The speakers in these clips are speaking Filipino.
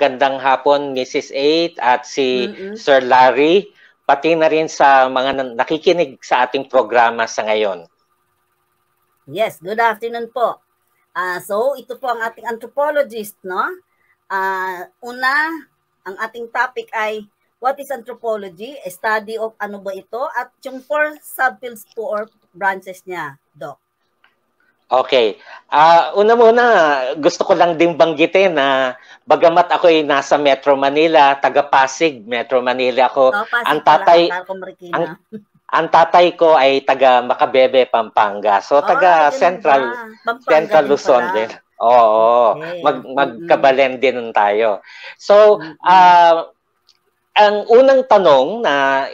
Gandang hapon, Mrs. Eight at si Sir Larry, pati na rin sa mga nakikinig sa ating programa sa ngayon. Yes, good afternoon po. So, ito po ang ating anthropologist, no? Una, ang ating topic ay what is anthropology? A study of ano ba ito? At yung 4 subfields po or branches niya, Doc. Okay. Una muna, gusto ko lang din banggitin na bagamat ako ay nasa Metro Manila, taga Pasig, Metro Manila ako. Ang tatay ko ay taga Macabebe, Pampanga. So taga Central Luzon din. Oo. Okay. Magkabalen din tayo. So ang unang tanong na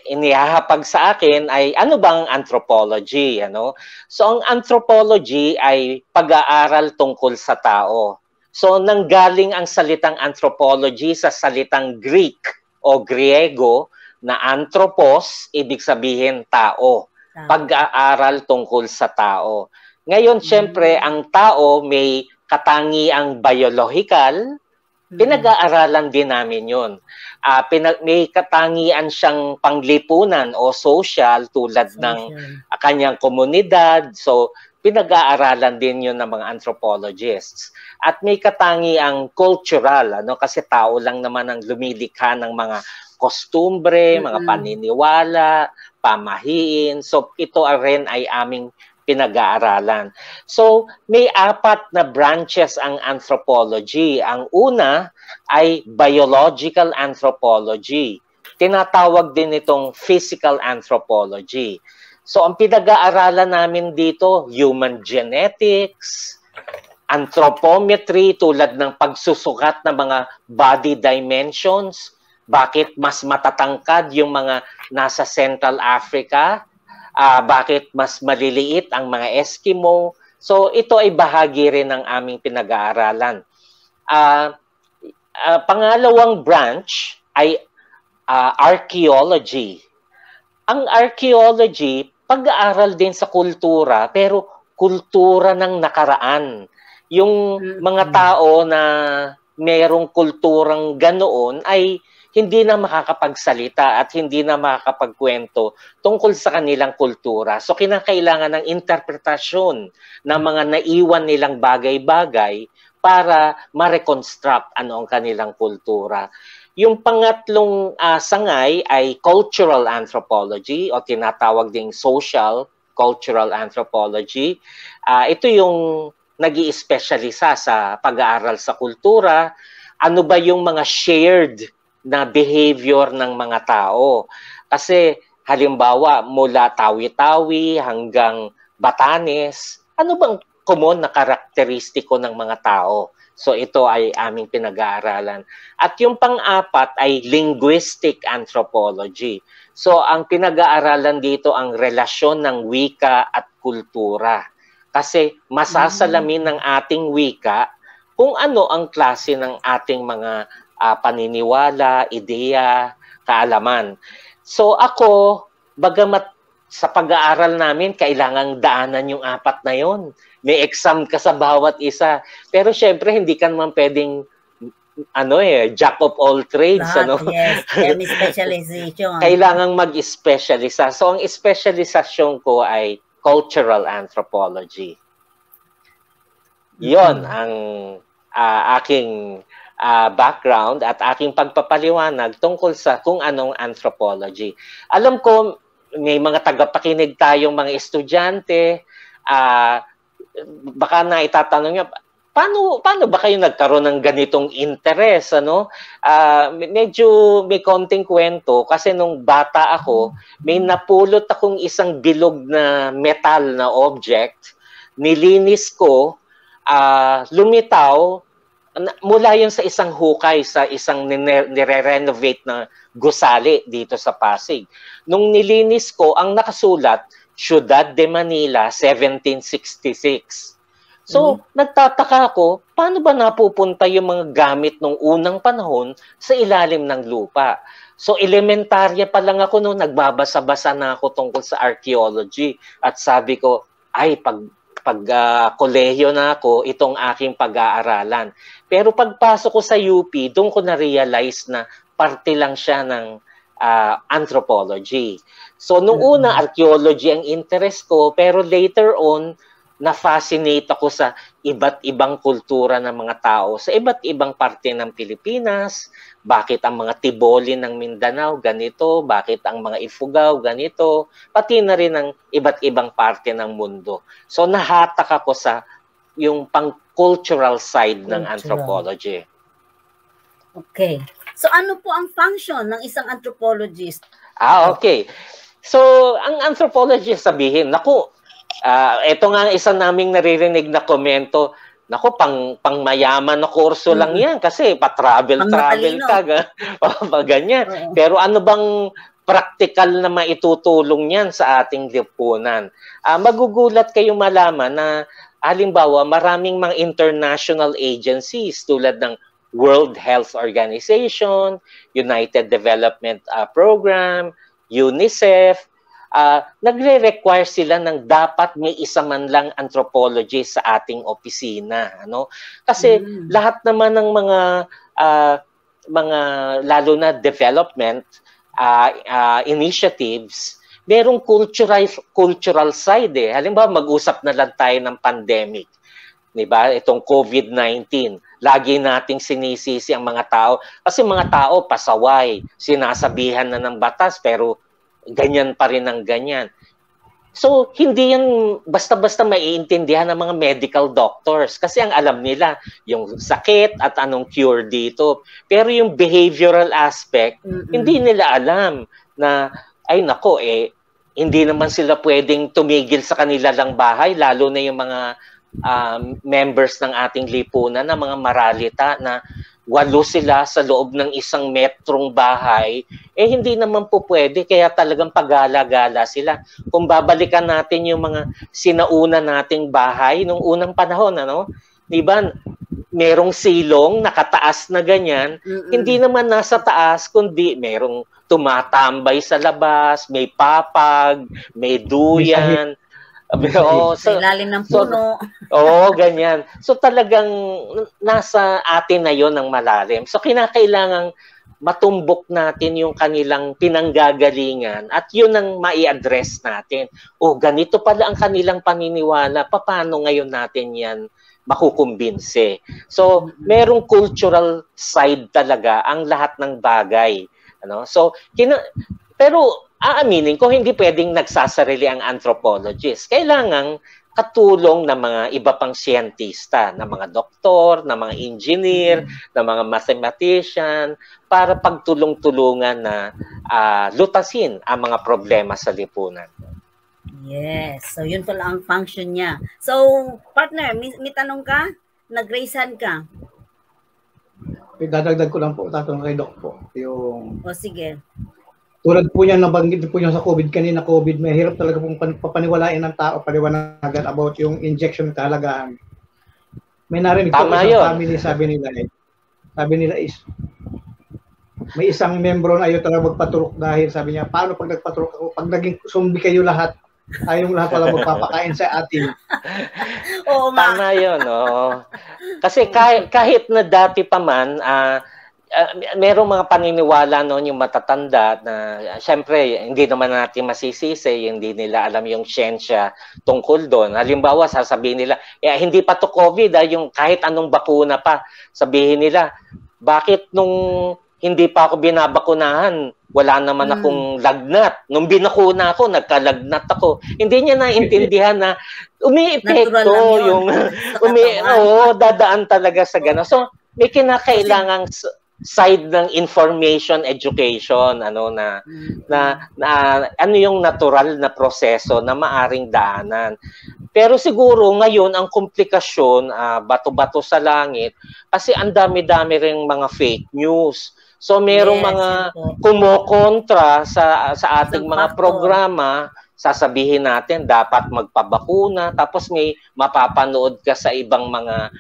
inihahapag sa akin ay ano bang anthropology, ano? So ang anthropology ay pag-aaral tungkol sa tao. So nanggaling ang salitang anthropology sa salitang Greek o Griego na anthropos, ibig sabihin tao. Pag-aaral tungkol sa tao. Ngayon, syempre, ang tao may katangiang biological. Pinag-aaralan din namin yun. May katangian siyang panglipunan o social tulad ng kanyang komunidad. So, pinag-aaralan din yun ng mga anthropologists. At may katangiang cultural, ano? Kasi tao lang naman ang lumilikha ng mga kostumbre, mga paniniwala, pamahiin. So, ito rin ay aming pinag-aaralan. So, may 4 na branches ang anthropology. Ang una ay biological anthropology. Tinatawag din itong physical anthropology. So, ang pinag-aaralan namin dito, human genetics, anthropometry tulad ng pagsusukat ng mga body dimensions, bakit mas matatangkad yung mga nasa Central Africa, bakit mas maliliit ang mga Eskimo. So ito ay bahagi rin ng aming pinag-aaralan. Pangalawang branch ay archaeology. Ang archaeology, pag-aaral din sa kultura, pero kultura ng nakaraan. Yung mga tao na merong kulturang ganoon ay hindi na makakapagsalita at hindi na makakapagkwento tungkol sa kanilang kultura. So kinakailangan ng interpretasyon ng mga naiwan nilang bagay-bagay para ma-reconstruct ano ang kanilang kultura. Yung pangatlong sangay ay cultural anthropology o tinatawag ding social cultural anthropology. Ito yung nag-i-espesyalisa sa pag-aaral sa kultura. Ano ba yung mga shared na behavior ng mga tao? Kasi halimbawa mula Tawi-Tawi hanggang Batanes, ano bang common na karakteristiko ng mga tao? So ito ay aming pinag-aaralan. At yung pang-4 ay linguistic anthropology. So ang pinag-aaralan dito ang relasyon ng wika at kultura. Kasi masasalamin ng ating wika kung ano ang klase ng ating mga paniniwala, ideya, kaalaman. So ako, bagamat sa pag-aaral namin, kailangang daanan yung 4 na yon. May exam ka sa bawat isa. Pero syempre, hindi ka naman pwedeng jack of all trades. Yes, may specialization. Kailangang mag-specializa. So ang specializasyon ko ay cultural anthropology. Yon ang aking background at aking pagpapaliwanag tungkol sa kung anong anthropology. Alam ko may mga tagapakinig tayong mga estudyante, baka na itatanong niyo, paano ba kayo nagkaroon ng ganitong interest, ano? Medyo may konting kwento kasi nung bata ako, may napulot akong isang bilog na metal na object, nilinis ko, lumitaw, mula yun sa isang hukay, sa isang nire-renovate na gusali dito sa Pasig. Nung nilinis ko, ang nakasulat, Ciudad de Manila, 1766. So, nagtataka ako, paano ba napupunta yung mga gamit nung unang panahon sa ilalim ng lupa? So, elementarya pa lang ako noon, nagbabasa-basa na ako tungkol sa archaeology. At sabi ko, ay, pag kolehiyo na ako, itong aking pag-aaralan. Pero pagpasok ko sa UP, doon ko na-realize na parte lang siya ng anthropology. So, nung una, archaeology ang interest ko, pero later on, na-fascinate ako sa iba't ibang kultura ng mga tao sa iba't ibang parte ng Pilipinas. Bakit ang mga Tiboli ng Mindanao ganito, bakit ang mga Ifugao ganito, pati na rin ang iba't ibang parte ng mundo. So nahatak ako sa yung pang-cultural side ng anthropology. Okay. So ano po ang function ng isang anthropologist? Okay. So ang anthropologist sabihin, naku, ito nga isa naming naririnig na komento, naku, pang mayaman na kurso lang yan kasi pa-travel ka, ganyan. Pero ano bang practical na maitutulong yan sa ating lipunan? Magugulat kayo malaman na halimbawa maraming mga international agencies tulad ng World Health Organization, United Development Program, UNICEF, nagre-require sila ng dapat may isa man lang anthropologist sa ating opisina, ano? Kasi lahat naman ng mga lalo na development initiatives, merong cultural side eh. Halimbawa mag-usap na lang tayo ng pandemic, 'di ba? Itong COVID-19. Lagi nating sinisisi ang mga tao kasi mga tao pasaway, sinasabihan na ng batas pero ganyan pa rin ang ganyan. So, hindi yan basta-basta maiintindihan ng mga medical doctors kasi ang alam nila yung sakit at anong cure dito. Pero yung behavioral aspect, hindi nila alam na, ay nako, hindi naman sila pwedeng tumigil sa kanila lang bahay, lalo na yung mga members ng ating lipunan, na mga maralita na 8 sila sa loob ng isang metrong bahay, hindi naman po pwede, kaya talagang pagala-gala sila. Kung babalikan natin yung mga sinauna nating bahay nung unang panahon, ano? Di ba? Merong silong nakataas na ganyan, hindi naman nasa taas, kundi merong tumatambay sa labas, may papag, may duyan, sa ilalim ng puno. Ganyan. So talagang nasa atin na yon ng malalim. So kinakailangang matumbok natin yung kanilang pinanggagalingan at yun ang mai-address natin. Ganito pala ang kanilang paniniwala. Paano ngayon natin yan makukumbinse? So merong cultural side talaga ang lahat ng bagay. Ano? So pero aaminin ko, hindi pwedeng nagsasarili ang anthropologist. Kailangang katulong ng mga iba pang siyentista, ng mga doktor, ng mga engineer, ng mga mathematician, para pagtulong-tulungan na lutasin ang mga problema sa lipunan. Yes. So, yun pala ang function niya. So, partner, may tanong ka? Nag-raise hand ka? Dadagdag ko lang po, tatanong kay Doc po. Sige. Tulad po niya, nabanggit po niya sa COVID kanina, COVID, may hirap talaga pong papaniwalain ng tao, paliwanagan about yung injection kahalagahan. May narinig po isang family, sabi nila is, may isang membro na ayaw talaga magpaturok dahil sabi niya, paano pag nagpaturok ako, pag naging zombie kayo lahat, tayong lahat pala magpapakain sa atin. Tama yun, Kasi kahit na dati pa man, merong mga paniniwala noon yung matatanda na syempre hindi naman natin masisisi, hindi nila alam yung siyensya tungkol doon. Halimbawa, sasabihin nila, hindi pa to COVID, yung kahit anong bakuna pa, sabihin nila, bakit nung hindi pa ako binabakunahan, wala naman akong lagnat. Nung binakuna ako, nagkalagnat ako. Hindi niya naintindihan na umiepekto yung dadaan talaga sa gano'n. So, may kinakailangang side ng information education, na ano yung natural na proseso na maaring daanan. Pero siguro ngayon ang komplikasyon, bato-bato sa langit, kasi ang dami-dami ring mga fake news. So merong mga kumokontra sa ating mga programa, sasabihin natin dapat magpabakuna, tapos may mapapanood ka sa ibang mga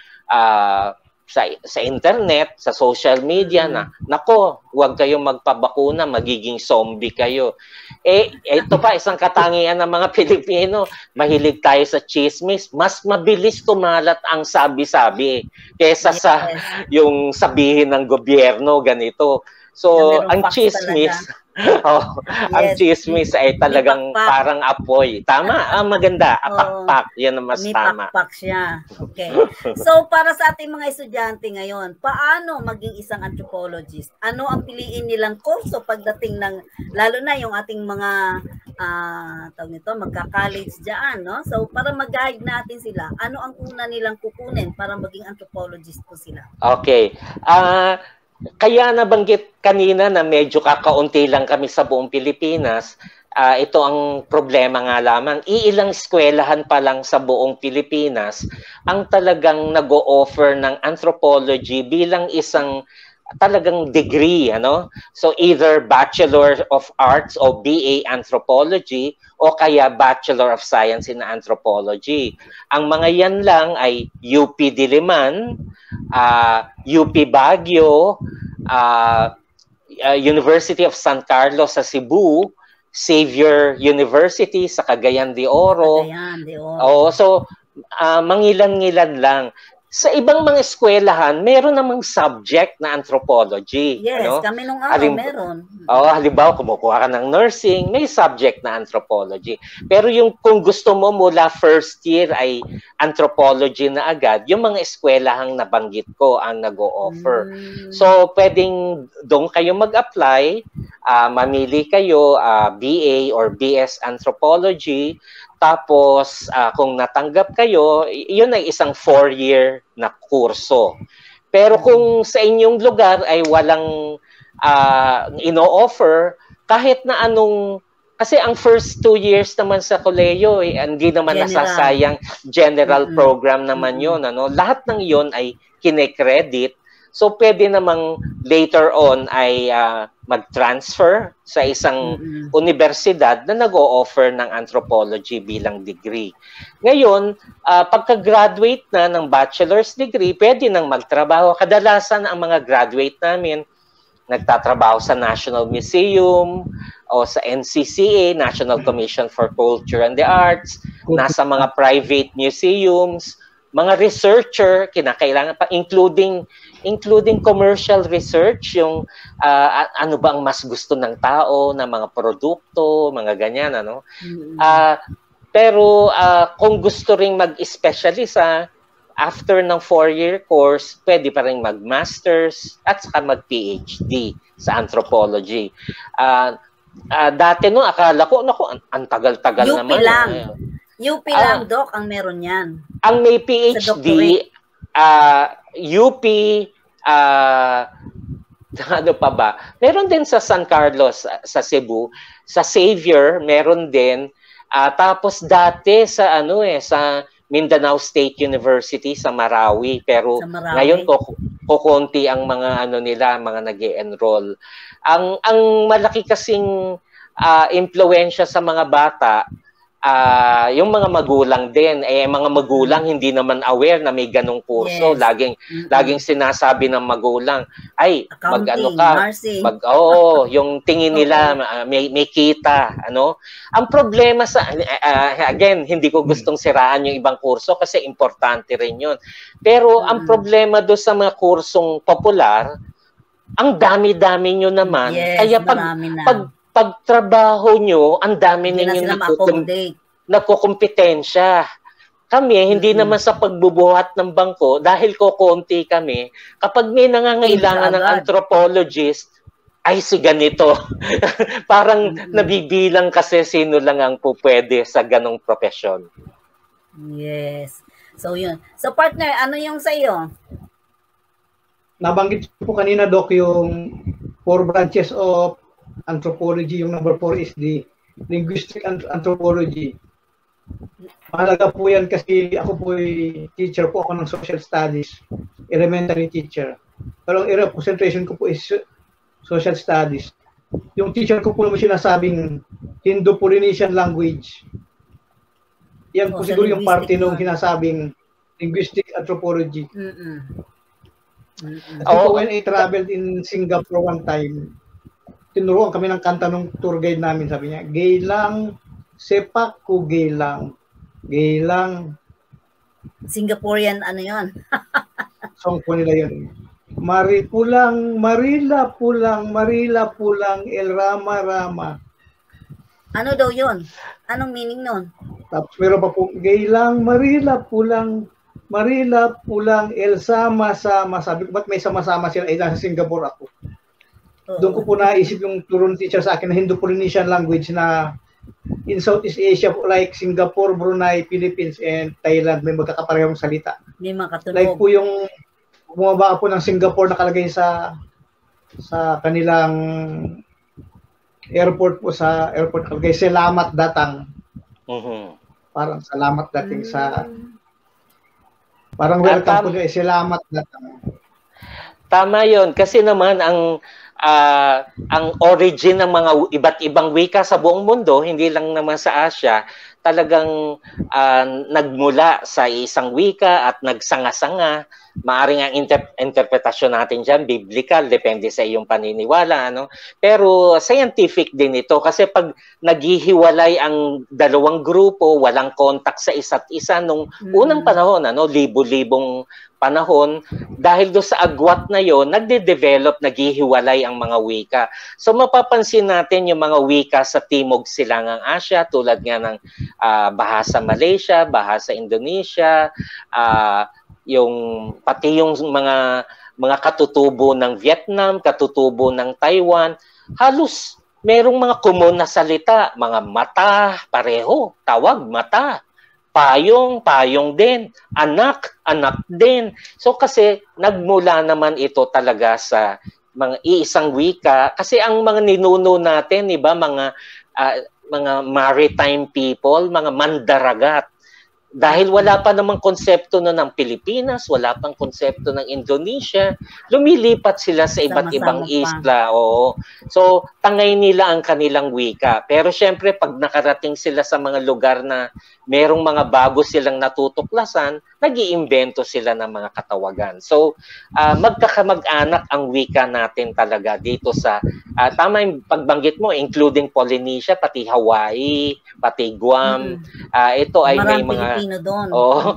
sa internet, sa social media na, nako, huwag kayong magpabakuna, magiging zombie kayo. Ito pa, isang katangian ng mga Pilipino, mahilig tayo sa chismis, mas mabilis kumalat ang sabi-sabi kesa sa yung sabihin ng gobyerno, ganito. So, ang chismis, ang chismis ay talagang parang apoy. Tama, maganda. Apakpak, yan ang mas tama. Pakpak siya. Okay. So, para sa ating mga estudyante ngayon, paano maging isang anthropologist? Ano ang piliin nilang kurso pagdating ng, lalo na yung ating mga, tawag nito, magka-college dyan, no? So, para mag-guide natin sila, ano ang una nilang kukunin para maging anthropologist po sila? Okay. Kaya nabanggit kanina na medyo kakaunti lang kami sa buong Pilipinas. Ito ang problema nga lamang. Iilang eskwelahan pa lang sa buong Pilipinas ang talagang nag-o-offer ng anthropology bilang isang talagang degree, ano? So either Bachelor of Arts o BA Anthropology o kaya Bachelor of Science in Anthropology. Ang mga yan lang ay UP Diliman, UP Baguio, University of San Carlos sa Cebu, Xavier University sa Cagayan de Oro. So mangilan-ngilan lang. Sa ibang mga eskwelahan, meron namang subject na anthropology. Yes, ano? Kami nung araw meron. Halimbawa, kumukuha ka ng nursing, may subject na anthropology. Pero yung kung gusto mo mula first year ay anthropology na agad, yung mga eskwelahang nabanggit ko ang nag-o-offer. So, pwedeng doon kayo mag-apply, mamili kayo BA or BS Anthropology. Tapos, kung natanggap kayo, yun ay isang 4-year na kurso. Pero kung sa inyong lugar ay walang ino-offer, kahit na anong, kasi ang first 2 years naman sa kolehiyo, hindi naman nasasayang, general program naman yun. Ano? Lahat ng yun ay kine-credit. So, pwede namang later on ay mag-transfer sa isang universidad na nag-o-offer ng anthropology bilang degree. Ngayon, pagka-graduate na ng bachelor's degree, pwede nang magtrabaho. Kadalasan ang mga graduate namin, nagtatrabaho sa National Museum o sa NCCA, National Commission for Culture and the Arts, nasa mga private museums, mga researcher, kinakailangan pa, including commercial research, yung ano ba ang mas gusto ng tao na mga produkto, mga ganyan, ano? Pero kung gusto ring mag-specialisa, after ng 4-year course, pwede pa rin mag-masters at saka mag-PhD sa anthropology. Dati no, akala ko, ang tagal-tagal naman. UP lang, Doc, ang meron yan. Ang may PhD, UP, ano pa ba? Meron din sa San Carlos, sa Cebu. Sa Xavier, meron din. Tapos dati sa sa Mindanao State University sa Marawi. Pero ngayon kukunti ang mga nila, mga nag-e-enroll. Ang malaki kasing impluwensya sa mga bata, yung mga magulang din, mga magulang hindi naman aware na may ganong kurso. Yes. Laging sinasabi ng magulang, ay, mag-ano ka, yung tingin nila, may kita, ano. Ang problema again, hindi ko gustong siraan yung ibang kurso kasi importante rin yun. Pero ang problema do sa mga kursong popular, ang dami-dami nyo naman. Yes, kaya pagtrabaho nyo, ang dami ninyo nakukumpetensya. Kami, hindi naman sa pagbubuhat ng bangko, dahil kokonti kami, kapag may nangangailangan ng anthropologist, ay si ganito. Parang nabibilang kasi sino lang ang pupwede sa ganong profesyon. Yes. So yun. So partner, ano yung sa iyo? Nabanggit po kanina, Doc, yung 4 branches of anthropology. Yung number 4 is the linguistic anthropology. Mahalaga po yan kasi ako po teacher po ako ng social studies, elementary teacher. Pero ang area of concentration ko po is social studies. Yung teacher ko po naman sinasabing Indo-Polynesian language. Yan po siguro yung parte nung sinasabing linguistic anthropology. When I traveled in Singapore one time, tinuruan kami ng kanta ng tour guide namin, sabi niya, Geylang, sepak ko Geylang. Geylang. Singaporean, ano yun? Song po nila yun. Marila pulang, El Rama Rama. Ano daw yun? Anong meaning nun? Tapos meron pa po, Geylang, Marila pulang, El Sama-sama. Sabi ko, ba't may sama-sama sila? Nasa Singapore ako. Doon ko po naisip yung turon teacher sa akin na Indo-Polynesian language na in Southeast Asia, like Singapore, Brunei, Philippines, and Thailand, may magkakaparehong salita. May makatunog. Like po yung bumaba po ng Singapore nakalagay sa kanilang airport po, sa airport nakalagay, salamat datang. Parang salamat dating sa parang welcome po nyo, salamat datang. Tama yon kasi naman ang origin ng mga iba't ibang wika sa buong mundo, hindi lang naman sa Asia, talagang nagmula sa isang wika at nagsanga-sanga. Maaring ang interpretasyon natin dyan, biblical, depende sa iyong paniniwala. Ano? Pero scientific din ito kasi pag naghihiwalay ang dalawang grupo, walang contact sa isa't isa nung unang panahon, libo-libong panahon, dahil do sa agwat na yon, nagde-develop, naghihiwalay ang mga wika. So mapapansin natin yung mga wika sa Timog Silangang Asya, tulad nga ng bahasa Malaysia, bahasa Indonesia, pati yung mga katutubo ng Vietnam, katutubo ng Taiwan, halos merong mga common na salita, mga mata, pareho, tawag, mata. Payong, payong din. Anak, anak din. So kasi nagmula naman ito talaga sa mga iisang wika. Kasi ang mga ninuno natin, iba, mga maritime people, mga mandaragat. Dahil wala pa namang konsepto ng Pilipinas, wala pang konsepto ng Indonesia, lumilipat sila sa iba't ibang isla. Oo. So, tangay nila ang kanilang wika. Pero syempre, pag nakarating sila sa mga lugar na merong mga bago silang natutuklasan, nag-iimbento sila ng mga katawagan. So, magkakamag-anak ang wika natin talaga dito sa, tama yung pagbanggit mo, including Polynesia, pati Hawaii, pati Guam. Ito ay may mga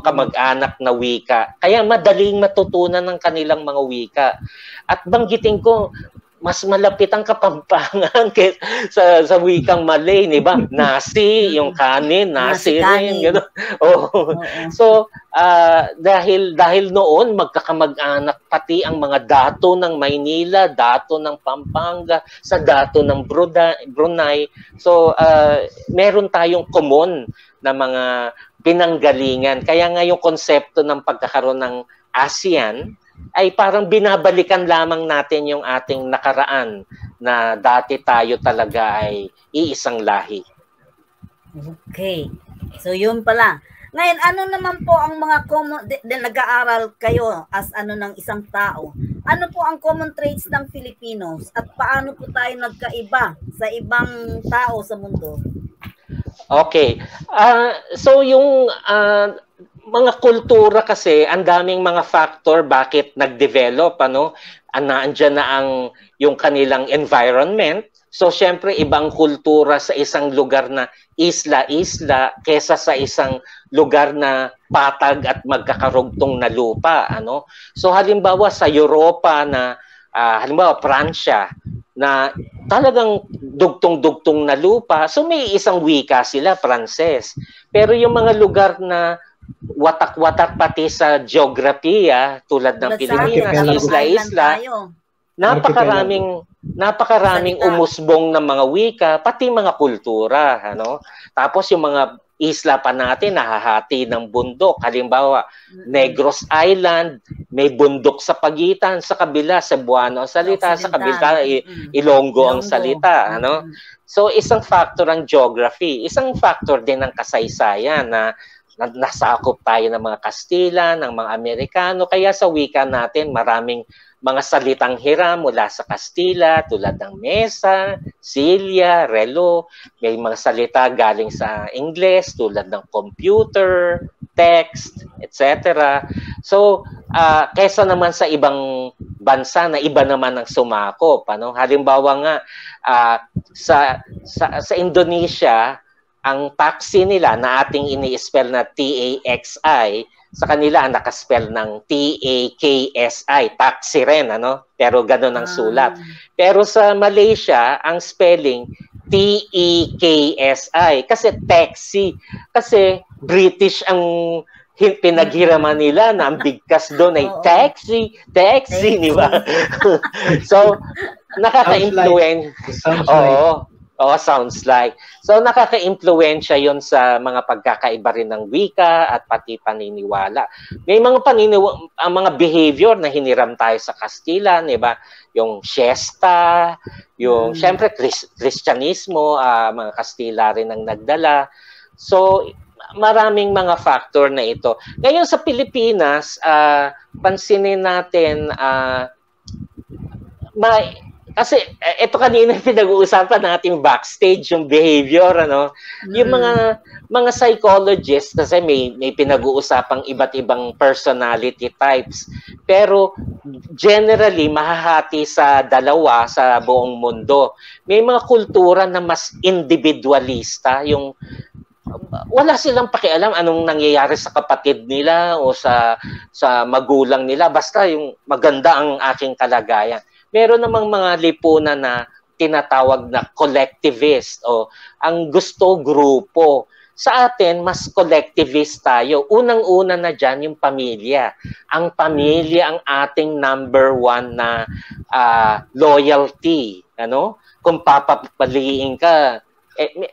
kamag-anak na wika. Kaya madaling matutunan ng kanilang mga wika. At banggitin ko, mas malapit ang Kapampangan sa wikang Malay, di ba? Nasi, yung kanin, nasi rin. Gano'n. So, dahil noon, magkakamag-anak pati ang mga dato ng Maynila, dato ng Pampanga, sa dato ng Brunei. So, meron tayong common na mga pinanggalingan. Kaya nga yung konsepto ng pagkakaroon ng ASEAN, ay parang binabalikan lamang natin yung ating nakaraan na dati tayo talaga ay iisang lahi. Okay. So yun pala. Ngayon, ano naman po ang mga common, nag-aaral kayo as ng isang tao. Ano po ang common traits ng Filipinos at paano po tayo nagkaiba sa ibang tao sa mundo? Okay. So yung mga kultura kasi, ang daming mga factor bakit nag-develop, Andiyan na yung kanilang environment. So, syempre, ibang kultura sa isang lugar na isla-isla kesa sa isang lugar na patag at magkakarugtong na lupa, So, halimbawa sa Europa na, halimbawa, Pransya, na talagang dugtong-dugtong na lupa, so may isang wika sila, Pranses. Pero yung mga lugar na watak-watak pati sa geografiya tulad ng Pilipinas, isla-isla, napakaraming umusbong ng mga wika, pati mga kultura, Tapos yung mga isla pa natin nahahati ng bundok. Halimbawa, Negros Island, may bundok sa pagitan, sa kabila Cebuano ang salita, sa kabila Ilonggo ang salita, So isang factor ang geography, isang factor din ang kasaysayan na nasakop tayo ng mga Kastila, ng mga Amerikano. Kaya sa wika natin, maraming mga salitang hiram mula sa Kastila, tulad ng mesa, silya, relo. May mga salita galing sa Ingles, tulad ng computer, text, etc. So, kaysa naman sa ibang bansa na iba naman ang sumakop, ano? Halimbawa nga sa Indonesia, ang taxi nila na ating ini-spell na TAXI, sa kanila ang nakaspell ng TAKSI, taxi rin, ano? Pero ganun ang sulat. Pero sa Malaysia, ang spelling TEKSI, kasi taxi, kasi British ang pinaghiraman nila na ang bigkas doon ay taxi, di ba? So, nakaka-influence. Sounds like. So, nakaka-impluensya yon sa mga pagkakaiba rin ng wika at pati paniniwala. May mga ang mga behavior na hiniram tayo sa Kastila, di ba? Yung siesta, yung, syempre, Kristyanismo, mga Kastila rin ang nagdala. So, maraming mga factor na ito. Ngayon sa Pilipinas, pansinin natin, kasi ito kanina pinag-uusapan natin backstage yung behavior, ano, yung mga psychologists kasi may pinag-uusapang iba't ibang personality types, pero generally mahahati sa dalawa sa buong mundo. May mga kultura na mas individualista, yung wala silang pakialam anong nangyayari sa kapatid nila o sa magulang nila, basta yung maganda ang aking kalagayan. Meron namang mga lipunan na tinatawag na collectivist o ang gusto grupo. Sa atin, mas collectivist tayo. Unang-una na dyan yung pamilya. Ang pamilya ang ating number one na loyalty. Ano? Kung papapaliin ka,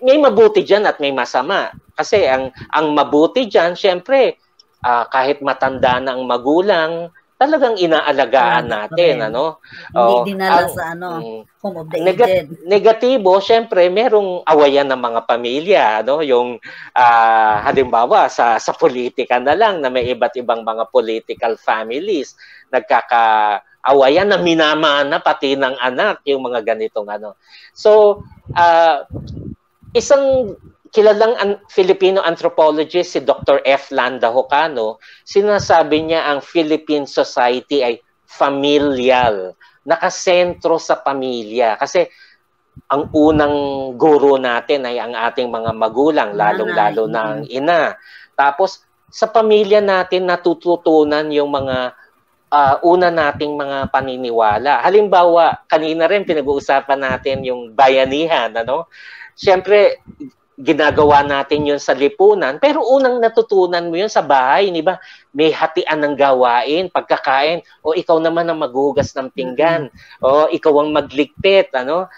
may mabuti dyan at may masama. Kasi ang mabuti dyan, syempre, kahit matanda na ang magulang, talagang inaalagaan natin, ano? Hindi dinala sa home of the aged. Negatibo, syempre, merong awayan ng mga pamilya, ano? Yung halimbawa sa politika na lang na may iba't ibang mga political families nagkakaawayan na minamana pati ng anak, yung mga ganitong ano. So, isang kilalang Filipino anthropologist, si Dr. F. Landa Hocano, sinasabi niya ang Philippine society ay familial, nakasentro sa pamilya. Kasi ang unang guro natin ay ang ating mga magulang, lalong-lalo na ang ina. Tapos sa pamilya natin natututunan yung mga una nating mga paniniwala. Halimbawa, kanina rin pinag-uusapan natin yung bayanihan, ano? Siyempre, ginagawa natin yun sa lipunan, pero unang natutunan mo yun sa bahay, di ba? May hatian ng gawain, pagkakain, o ikaw naman ang maghugas ng pinggan, o ikaw ang magligpit, ano?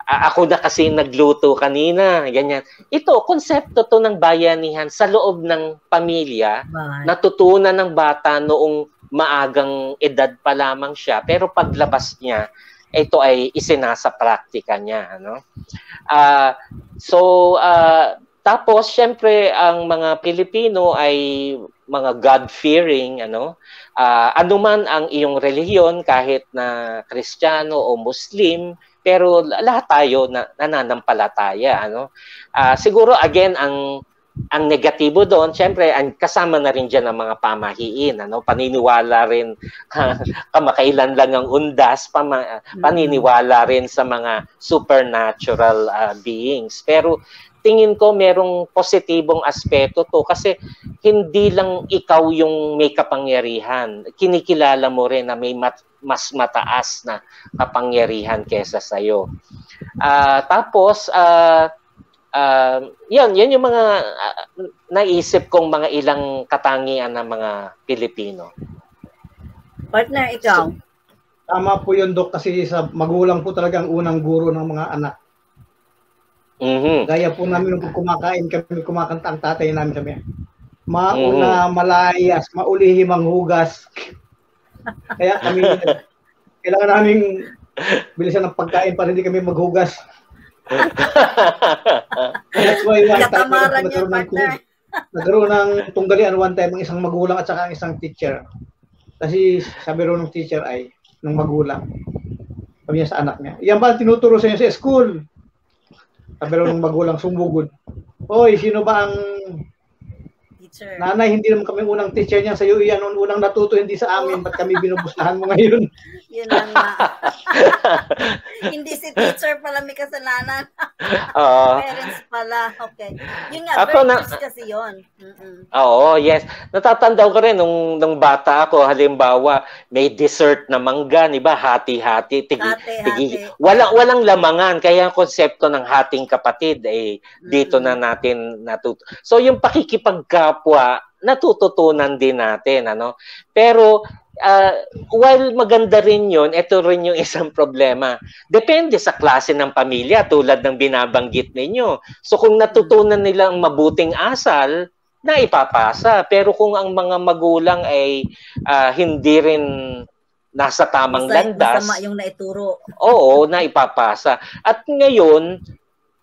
Ako na kasi nagluto kanina, ganyan. Ito, konsepto to ng bayanihan sa loob ng pamilya, natutunan ng bata noong maagang edad pa lamang siya, pero paglabas niya, ito ay isinasa praktika niya, ano? Tapos syempre ang mga Pilipino ay mga God-fearing, ano? Anuman ang iyong relihiyon, kahit na Kristiyano o Muslim, pero lahat tayo nananampalataya, ano? Siguro again ang negatibo doon, syempre, kasama na rin dyan ang mga pamahiin, ano? Paniniwala rin, kamakailan lang ang undas, paniniwala rin sa mga supernatural beings. Pero tingin ko merong positibong aspeto to kasi hindi lang ikaw yung may kapangyarihan. Kinikilala mo rin na may mas mataas na kapangyarihan kesa sa'yo. Tapos, yan yung mga naisip kong mga ilang katangian ng mga Pilipino. Partner, ikaw? Tama po yun, Dok, kasi sa magulang po talaga ang unang guro ng mga anak. Gaya po namin nung kumakain kami, kumakanta ang tatay namin kami. Mauna, malayas, maulihim ang hugas. Kaya kami, kailangan namin bilisan ng pagkain para hindi kami maghugas. That's why one time nagkaroon ng tunggalian one time ang isang magulang at saka ang isang teacher. Kasi sabi rin ng teacher ay ng magulang. Sabi niya sa anak niya, yan ba tinuturo sa inyo sa school? Sabi rin ng magulang, sumugod. Hoy, sino ba ang teacher. Nanay, hindi naman kami unang teacher niya sa iyo. Yan, unang natuto, hindi sa amin. Ba't kami binubuslahan mo ngayon? Yun lang nga. Hindi si teacher pala may kasalanan. Parents pala. Okay. Yun nga, virtues kasi yun. Oo, yes. Natatandaan ko rin nung bata ako, halimbawa, may dessert na mangga, di ba? Hati-hati. Walang lamangan. Kaya ang konsepto ng hating kapatid, dito na natin natuto. So, yung pakikipagkapwa, natututunan din natin, ano? Pero, while maganda rin yun, ito rin yung isang problema. Depende sa klase ng pamilya, tulad ng binabanggit ninyo. So, kung natutunan nila ang mabuting asal, na ipapasa. Pero kung ang mga magulang ay hindi rin nasa tamang landas, masama yung naituro. Oo, na ipapasa. At ngayon,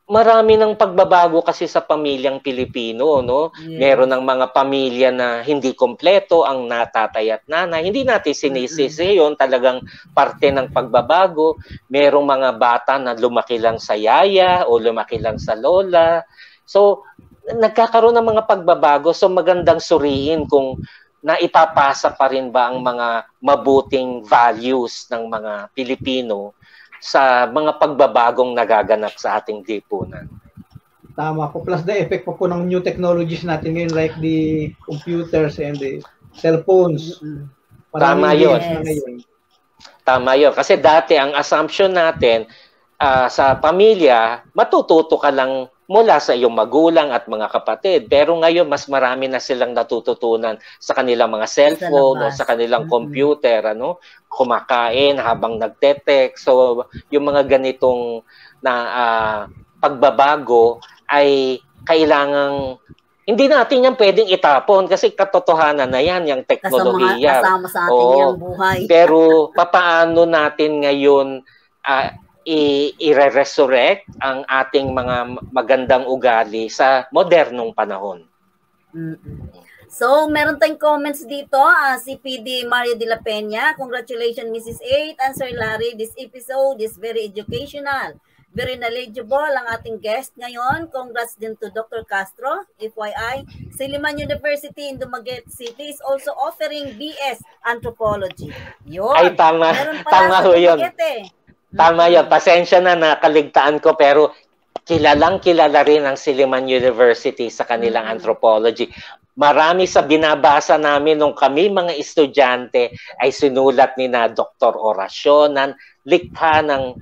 marami ng pagbabago kasi sa pamilyang Pilipino, no? Yes. Meron ng mga pamilya na hindi kompleto ang natatay at nanay. Hindi natin sinisisi yun, talagang parte ng pagbabago. Merong mga bata na lumaki lang sa yaya o lumaki lang sa lola. So, nagkakaroon ng mga pagbabago. So, magandang suriin kung naipapasa pa rin ba ang mga mabuting values ng mga Pilipino sa mga pagbabagong nagaganap sa ating lipunan. Tama po. Plus the effect po ng new technologies natin ngayon like the computers and the cellphones. Tama yun. Tama yun. Kasi dati ang assumption natin sa pamilya, matututo ka lang mula sa iyong magulang at mga kapatid. Pero ngayon, mas marami na silang natututunan sa kanilang mga cellphone o sa kanilang computer, ano? Kumakain habang nagte-text. So, yung mga ganitong pagbabago ay kailangang hindi natin yan pwedeng itapon kasi katotohanan na yan, yung teknolohiya. Kasama sa ating yung buhay. Pero papaano natin ngayon i-resurrect ang ating mga magandang ugali sa modernong panahon. So, meron tayong comments dito. Si PD Mario de la Peña. Congratulations, Mrs. 8 and Sir Larry. This episode is very educational. Very knowledgeable ang ating guest ngayon. Congrats din to Dr. Castro. FYI, Silliman University in Dumaguete City is also offering BS Anthropology. Yun. Ay, tama. Tama ho yun. Tama yun. Pasensya na nakaligtaan ko pero kilala rin ang Silliman University sa kanilang anthropology. Marami sa binabasa namin nung kami mga estudyante ay sinulat ni na Dr. Oracion ng likha ng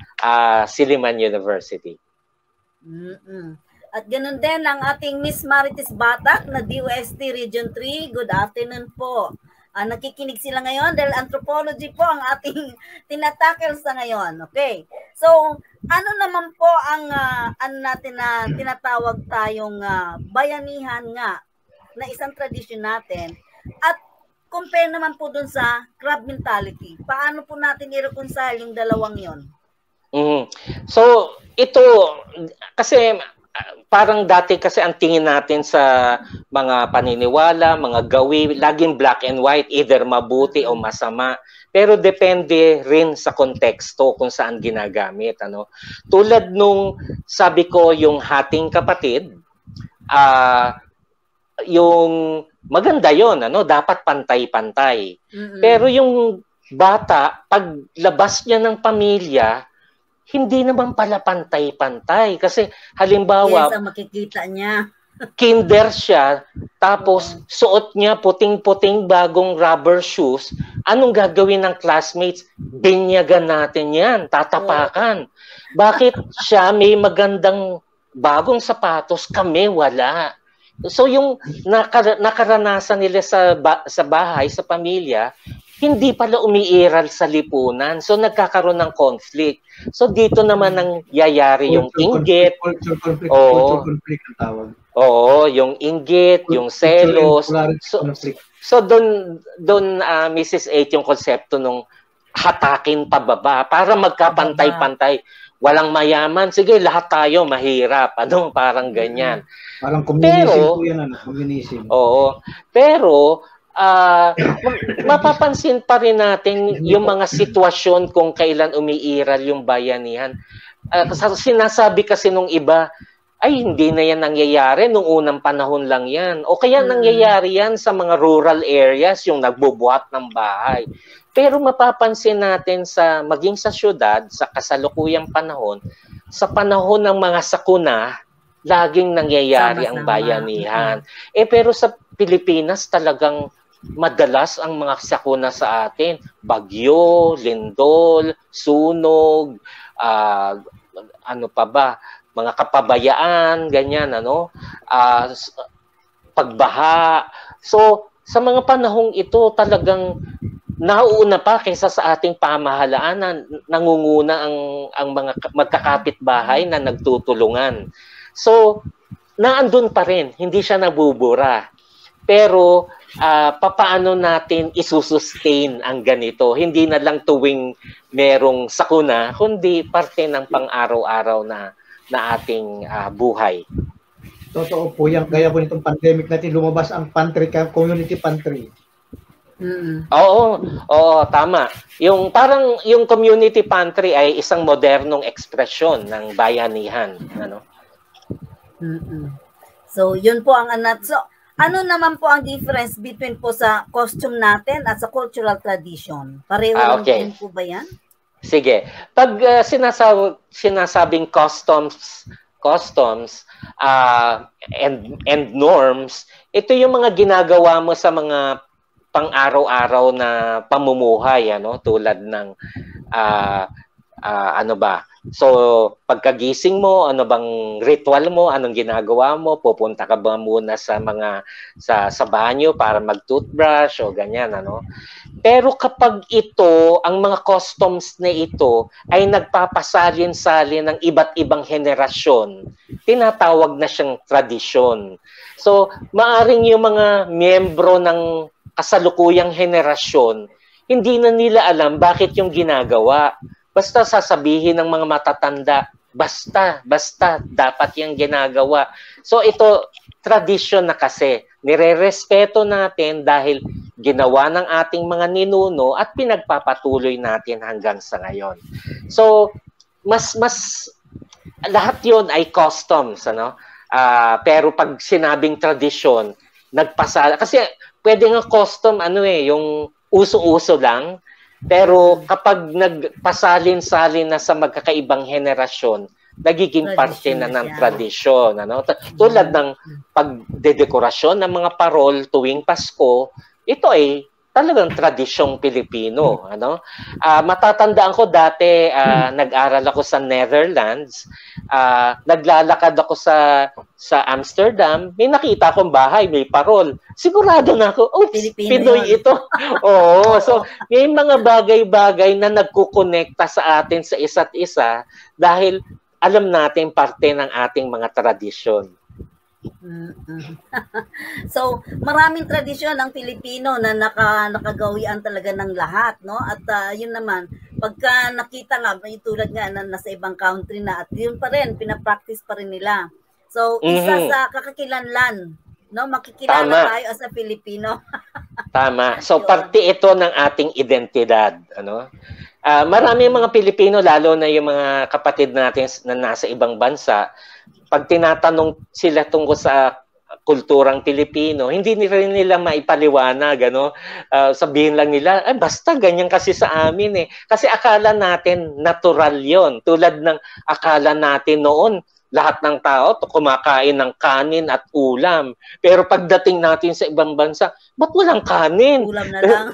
Silliman University. At ganun din ang ating Miss Marites Batak na DOST Region 3. Good afternoon po. Nakikinig sila ngayon dahil anthropology po ang ating tinatackle sa ngayon. Okay. So, ano naman po ang natin na tinatawag tayong bayanihan nga na isang tradisyon natin at compare naman po dun sa crab mentality. Paano po natin i-reconcile yung dalawang yon? So, ito kasi parang dati kasi ang tingin natin sa mga paniniwala, mga gawi, laging black and white, either mabuti o masama. Pero depende rin sa konteksto kung saan ginagamit. Ano? Tulad nung sabi ko yung hating kapatid, yung maganda yon, ano? Dapat pantay-pantay. Pero yung bata, paglabas niya ng pamilya, hindi naman pala pantay-pantay. Kasi halimbawa, yes, ang makikita niya. Kinder siya, tapos suot niya puting-puting bagong rubber shoes. Anong gagawin ng classmates? Binyagan natin yan, tatapakan. Bakit siya may magandang bagong sapatos, kami wala? So yung nakaranasan nila sa bahay, sa pamilya, hindi pala umiiral sa lipunan. So nagkakaroon ng conflict. So dito naman ang yayari yung inggit. Culture conflict ang tawag. Oo, yung inggit, yung selos. So doon Mrs. 8 yung konsepto nung hatakin pababa para magkapantay-pantay. Walang mayaman, sige lahat tayo mahirap. Ano, parang ganyan. Parang communism po yan, communism. Oo. Pero mapapansin pa rin natin yung mga sitwasyon kung kailan umiiral yung bayanihan. Sinasabi kasi nung iba, ay hindi na yan nangyayari nung unang panahon lang yan. O kaya nangyayari yan sa mga rural areas, yung nagbubuhat ng bahay. Pero mapapansin natin maging sa syudad, sa kasalukuyang panahon, sa panahon ng mga sakuna, laging nangyayari ang bayanihan. Pero sa Pilipinas talagang madalas ang mga sakuna sa atin, bagyo, lindol, sunog, ano pa ba, mga kapabayaan, ganyan, pagbaha. So, sa mga panahong ito talagang nauuna pa kaysa sa ating pamahalaan, nangunguna ang mga magkakapitbahay na nagtutulungan. So, naandun pa rin, hindi siya nabubura. Pero, papaano natin isusustain ang ganito? Hindi na lang tuwing merong sakuna, kundi parte ng pang-araw-araw na ating buhay. Totoo po yan. Kaya po nitong pandemic natin, lumabas ang pantry, community pantry. Oo, tama. Yung parang yung community pantry ay isang modernong ekspresyon ng bayanihan. So, yun po ang So, ano naman po ang difference between po sa costume natin at sa cultural tradition? Pareho lang din po ba yan? Sige. Pag sinasabing customs and norms, ito yung mga ginagawa mo sa mga pang-araw-araw na pamumuhay, tulad ng ano ba? So, pagkagising mo, ano bang ritual mo, anong ginagawa mo, pupunta ka ba muna sa banyo para mag-toothbrush o ganyan, Pero kapag ang mga customs na ito ay nagpapasalin-salin ng iba't ibang henerasyon, tinatawag na siyang tradisyon. So, maaring yung mga miyembro ng kasalukuyang henerasyon, hindi na nila alam bakit yung ginagawa. Basta sasabihin ng mga matatanda, basta, dapat yung ginagawa. So ito, tradisyon na kasi. Nire-respeto natin dahil ginawa ng ating mga ninuno at pinagpapatuloy natin hanggang sa ngayon. So, lahat yon ay customs, pero pag sinabing tradisyon, kasi pwede nga custom, yung uso-uso lang. Pero kapag nagpasalin-salin na sa magkakaibang henerasyon, nagiging parte na ng tradisyon. Tulad ng pagdedekorasyon ng mga parol tuwing Pasko, ito ay talagang tradisyong Pilipino. Matatandaan ko dati, nag-aral ako sa Netherlands, naglalakad ako sa Amsterdam, may nakita akong bahay, may parol. Sigurado na ako, Pinoy ito. Oo, so may mga bagay-bagay na nagkukonekta sa atin sa isa't isa dahil alam natin parte ng ating mga tradisyon. So, maraming tradisyon ng Pilipino na nakagawian talaga ng lahat, At yun naman, pagka nakita nga, tulad nga na nasa ibang country na, at yun pa rin, pinapractice pa rin nila. So, isa sa kakakilanlan, makikilala tayo as a Pilipino. Tama. So, parte ito ng ating identidad, maraming mga Pilipino, lalo na yung mga kapatid natin na nasa ibang bansa, pag tinatanong sila tungkol sa kulturang Pilipino, hindi rin nila maipaliwanag, sabihin lang nila, basta ganyan kasi sa amin Kasi akala natin natural yon. Tulad ng akala natin noon, lahat ng tao kumakain ng kanin at ulam. Pero pagdating natin sa ibang bansa, ba't walang kanin? Ulam na lang.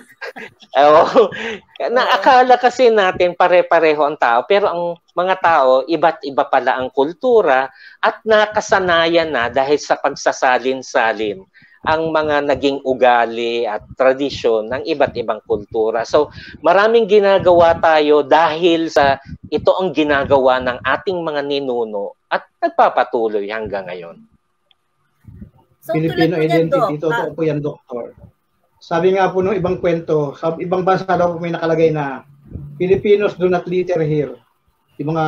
Akala kasi natin pare-pareho ang tao, pero ang mga tao, iba't iba pala ang kultura at nakasanayan na dahil sa pagsasalin-salin ang mga naging ugali at tradisyon ng iba't ibang kultura. So, maraming ginagawa tayo dahil sa ito ang ginagawa ng ating mga ninuno at nagpapatuloy hanggang ngayon. So, Filipino identity, totoo po yan, Doktor. Sabi nga po nung ibang kwento, sa ibang bansa daw po may nakalagay na Filipinos do not litter here. Yung mga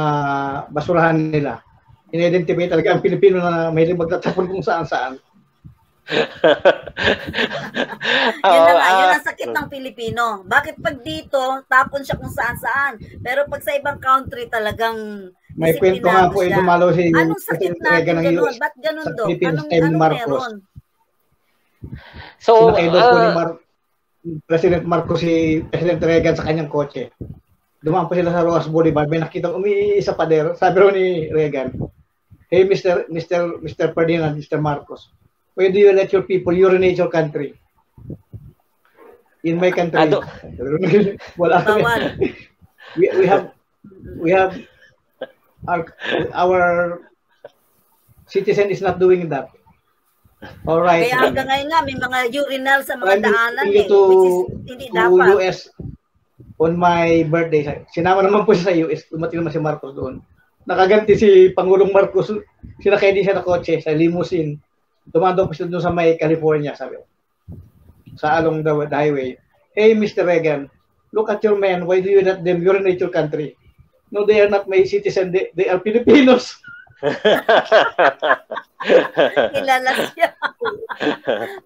basurahan nila. In-identify talaga ang Pilipino na may magtatapon kung saan-saan. Yun ang sakit ng Pilipino. Bakit pag dito, tapon siya kung saan-saan. Pero pag sa ibang country, talagang May kwento nga po, dumalo si anong sakit natin ganun? Ba't ganun, Dok? Anong meron? So, President Marcos si President Reagan sa kanyang kotse. Dumaan po sila sa Rojas Boulevard. May nakita umiisa pader. Sabi ro ni Reagan, "Hey, Mr. Ferdinand, Mr. Marcos, why do you let your people urinate your country? In my country." Wala. we have our citizen is not doing that. All right. Kaya hanggang ngayon nga, may mga urinal sa mga daanan which is hindi dapat. US on my birthday. Sinama naman po siya sa US. Dumating naman si Marcos doon. Nakaganti si Pangulong Marcos. Sinakay din siya na kotse sa limousine. Tumandong po siya doon sa may California, sabi ko. Sa along the highway. "Hey, Mr. Reagan, look at your men. Why do you let them urinate your country? No, they are not my citizen. They are Filipinos." Kilala siya.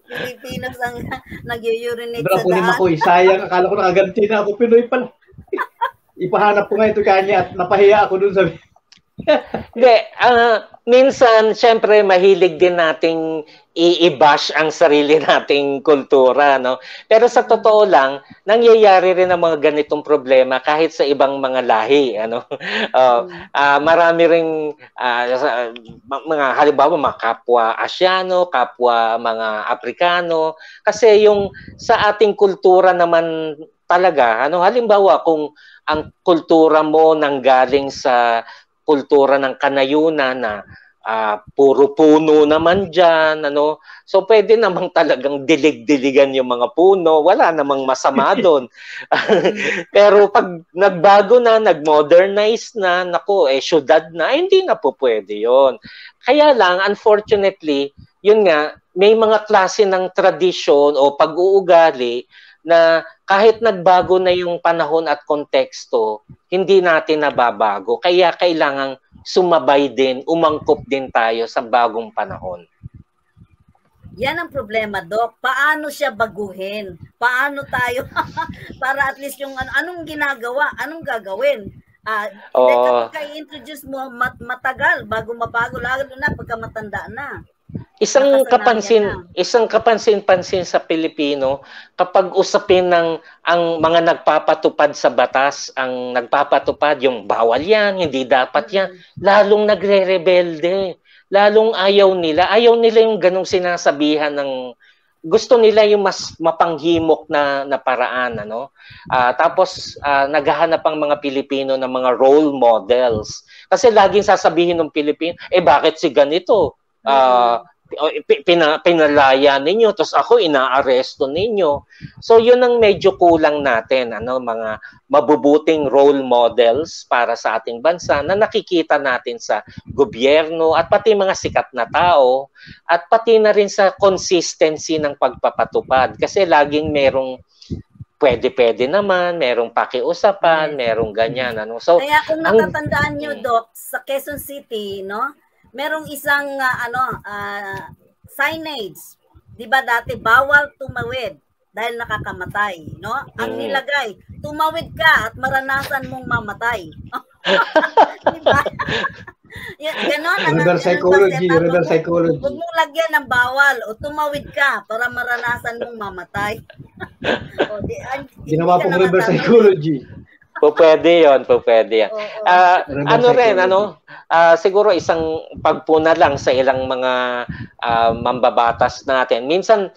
Pilipinos ang nag-urinate sa daan. Pero ako, sayang. Akala ko nakaganti na ako. Pinoy pala. Ipahanap ko nga ito kanya at napahiya ako dun sa... Hindi, minsan, syempre, mahilig din nating i-bash ang sarili nating kultura, no? Pero sa totoo lang, nangyayari rin ang mga ganitong problema kahit sa ibang mga lahi, ano? Marami ring mga halimbawa mga kapwa Asyano, kapwa mga Aprikano, kasi yung sa ating kultura naman talaga, ano, halimbawa kung ang kultura mo nanggaling sa kultura ng kanayunan na puro puno naman dyan, ano. So pwede namang talagang dilig-diligan yung mga puno, wala namang masama doon. Pero pag nagbago na, nag-modernize na, nako, syudad na, hindi na po pwede yon. Kaya lang, unfortunately, yun nga, may mga klase ng tradisyon o pag-uugali na kahit nagbago na yung panahon at konteksto, hindi natin nababago. Kaya kailangang sumabay din, umangkop din tayo sa bagong panahon. Yan ang problema, Doc. Paano siya baguhin? Paano tayo? Para at least yung anong ginagawa, anong gagawin? Kapag i-introduce mo, matagal bago mabago, lalo na pagka matanda na. Isang kapansin-pansin sa Pilipino, kapag usapin ng ang mga nagpapatupad sa batas, ang nagpapatupad yung bawal yan, hindi dapat yan, lalong nagre-rebelde, lalong ayaw nila yung ganong sinasabihan ng gusto nila yung mas mapanghimok na paraan, ano. Tapos naghahanap ang mga Pilipino ng mga role models. Kasi laging sasabihin ng Pilipino, bakit si ganito? Pinalaya ninyo, tapos ako inaaresto ninyo. So yun ang medyo kulang natin, ano, mga mabubuting role models para sa ating bansa na nakikita natin sa gobyerno at pati mga sikat na tao at pati na rin sa consistency ng pagpapatupad. Kasi laging merong pwede naman, merong pakiusapan, merong ganyan, ano. So kaya kung natatandaan nyo, Doc, sa Quezon City, no, merong isang signage. 'Di ba dati bawal tumawid dahil nakakamatay, no? Ang nilagay, tumawid ka at maranasan mong mamatay. 'Di ba? Reverse psychology. Huwag mong lagyan ng bawal o tumawid ka para maranasan mong mamatay. Ginawa pong reverse psychology. Pwede yun. Siguro isang pagpuna lang sa ilang mga mambabatas natin. Minsan,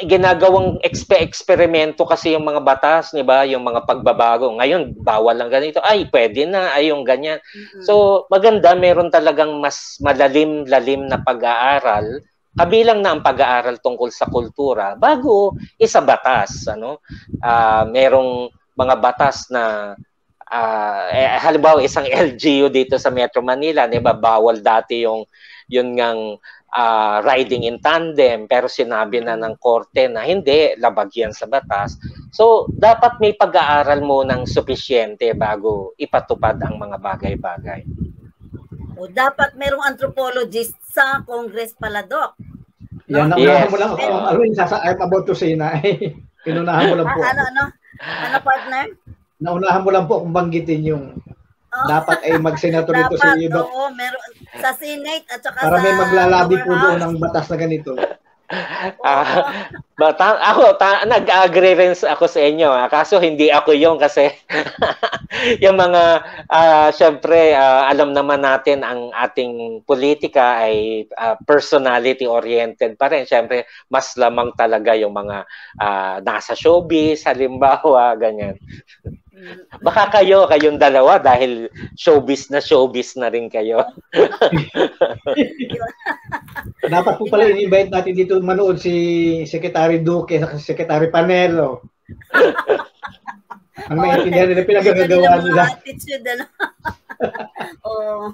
ginagawang eksperimento kasi yung mga batas, di ba? Yung mga pagbabago. Ngayon, bawal lang ganito. Pwede na. Yung ganyan. So, maganda, meron talagang mas malalim-lalim na pag-aaral. Kabilang na ang pag-aaral tungkol sa kultura bago isabatas, ano? Merong mga batas na halimbawa isang LGU dito sa Metro Manila, 'di ba, bawal dati yun ngang riding in tandem, pero sinabi na ng korte na hindi, labag yan sa batas. So dapat may pag-aaral mo ng sufisyente bago ipatupad ang mga bagay-bagay. O dapat merong anthropologist sa Congress pala, Doc. Yan, naunahan mo lang ako. I'm about to say na. Inunahan mo lang po. Ano, partner? Naunahan mo lang po kung banggitin yung Dapat ay mag-senator ito si Doc. Oo, meron sa Senate at saka para sa may maglalabi po doon House. ng batas na ganito. Nag-agree rin ako sa inyo. Kaso hindi ako yung kasi yung mga syempre alam naman natin ang ating politika ay personality oriented pa rin. Syempre mas lamang talaga yung mga nasa showbiz halimbawa ganyan. Baka kayong dalawa dahil showbiz na rin kayo. Dapat po pala i-invite natin dito manood si Secretary Duque at Secretary Panelo. Ang maintindihan nila pinagagawa nila. Oh.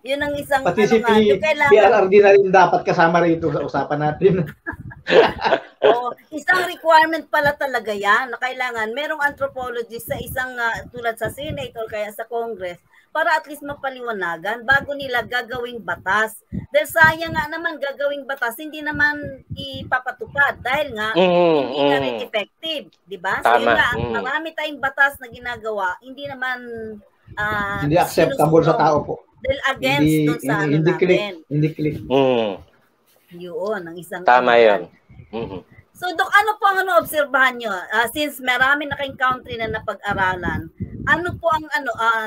Yun ang isang pati si PRRD na rin dapat kasama rito sa usapan natin. Isang requirement pala talaga yan na kailangan merong anthropologist sa isang tulad sa Senate or kaya sa Congress para at least mapaliwanagan bago nila gagawing batas. Dahil sayang nga naman gagawing batas, hindi naman ipapatupad dahil nga hindi na rin effective. Diba? So yun nga, marami tayong batas na ginagawa, hindi naman hindi acceptable sa tao po. Dahil against dun sa natin. Hindi click. Yun, ang isang... Tama yun. So, Dok, ano po ang obserbahan nyo? Since marami na kayong country na napag-aralan, ano po ang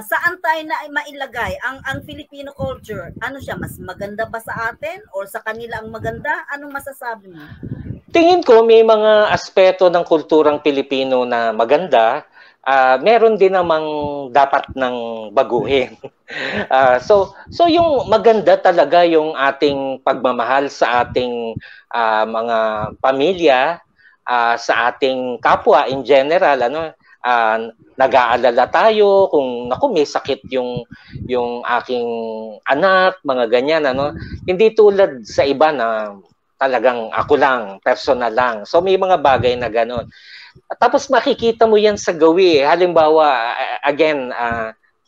saan tayo na mailagay ang Filipino culture? Ano siya, mas maganda ba sa atin or sa kanila ang maganda? Anong masasabi mo? Tingin ko may mga aspeto ng kulturang Pilipino na maganda. Meron din namang dapat nang baguhin. So yung maganda talaga yung ating pagmamahal sa ating mga pamilya, sa ating kapwa in general, nag-aalala tayo kung may sakit yung aking anak, mga ganyan, hindi tulad sa iba na talagang ako lang, personal lang. So may mga bagay na gano'n. Tapos makikita mo yan sa gawi. Halimbawa, again,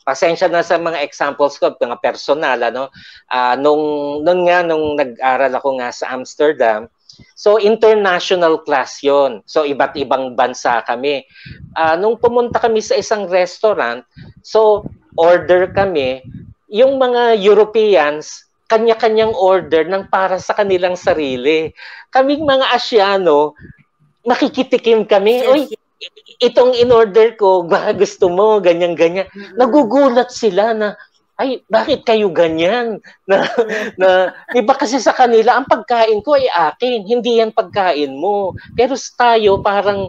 pasensya na sa mga examples ko, mga personal, nung nag-aral ako nga sa Amsterdam, so international class yon. So iba't ibang bansa kami. Nung pumunta kami sa isang restaurant, so order kami, yung mga Europeans, kanya-kanyang order ng para sa kanilang sarili. Kaming mga Asyano, makikitikim kami. Oy, itong in-order ko, baka gusto mo, ganyan-ganyan. Nagugulat sila na, ay, bakit kayo ganyan? Iba kasi sa kanila, ang pagkain ko ay akin, hindi yan pagkain mo. Pero tayo, parang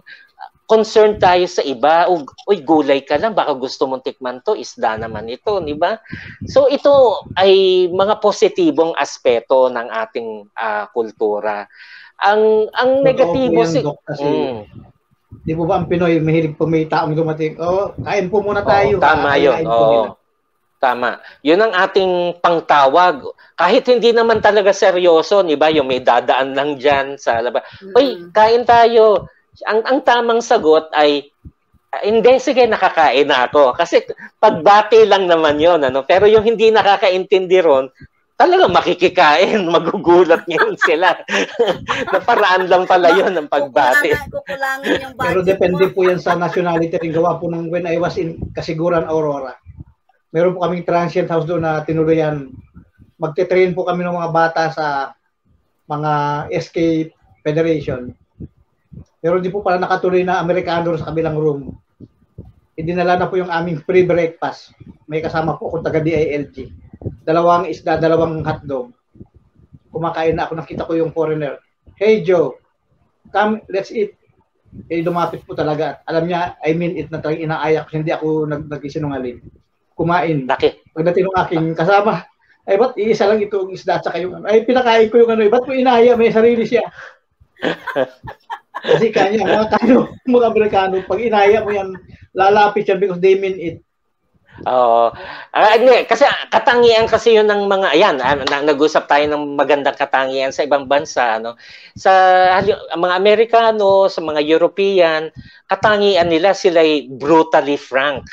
concerned tayo sa iba. Uy, gulay ka lang, baka gusto mong tikman to, isda naman ito, di ba? So ito ay mga positibong aspeto ng ating kultura. Ang negatibo di po ba ang Pinoy mahilig po may taong dumating, kain po muna tayo. Tama yun. Tama. Yun ang ating pangtawag. Kahit hindi naman talaga seryoso, di ba? Yung may dadaan lang dyan sa labas. Uy, kain tayo. Ang tamang sagot ay, hindi, sige, nakakain na ako. Kasi pagbati lang naman yun. Pero yung hindi nakakaintindi ron, talagang makikikain, magugulat ngayon sila. Naparaan lang pala yun ng pagbati. Pero depende po yan sa nationality rin. Gawa po nung when I was in Kasiguran, Aurora. Meron po kaming transient house doon na tinuluyan. Magte-train po kami ng mga bata sa mga SK Federation. Pero hindi po pala nakatuloy na Amerikano sa kabilang room. Idinala na po yung aming free breakfast. May kasama po akong taga-DILG. 2 isda, 2 hotdog. Kumakain na ako, nakita ko yung foreigner. Hey Joe, come, let's eat. Dumapit po talaga. Alam niya, I mean it na talagang inaayak. Hindi ako nag-isinungaling. Kumain. Pagdating ng aking kasama, ay ba't iisa lang itong isda at saka yung ay pinakain ko yung ba't mo inaya, may sarili siya. Kasi kanya, mga Amerikano, pag inaya mo yan, lalapit yan because they mean it. Kasi katangian kasi yun ng mga, ayan, nag-usap tayo ng magandang katangian sa ibang bansa, sa mga Amerikano, sa mga European, katangian nila sila'y brutally frank,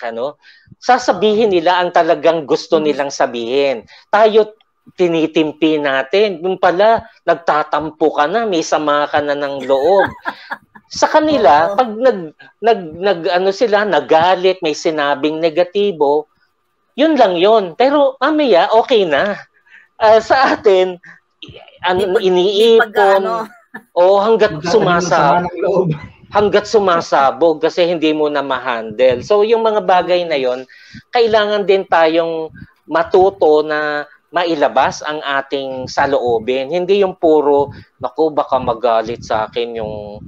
sasabihin nila ang talagang gusto nilang sabihin. Tayo, tinitimpi natin. Yung pala, nagtatampo ka na, may sama ka na ng loob. Sa kanila, pag sila, nagalit, may sinabing negatibo, Yun lang yun. Pero mamaya, okay na. Sa atin, iniipon, hanggat sumasabog kasi hindi mo na ma-handle. So yung mga bagay na yon, kailangan din tayong matuto na mailabas ang ating saloobin. Hindi yung puro, naku, baka magalit sa akin yung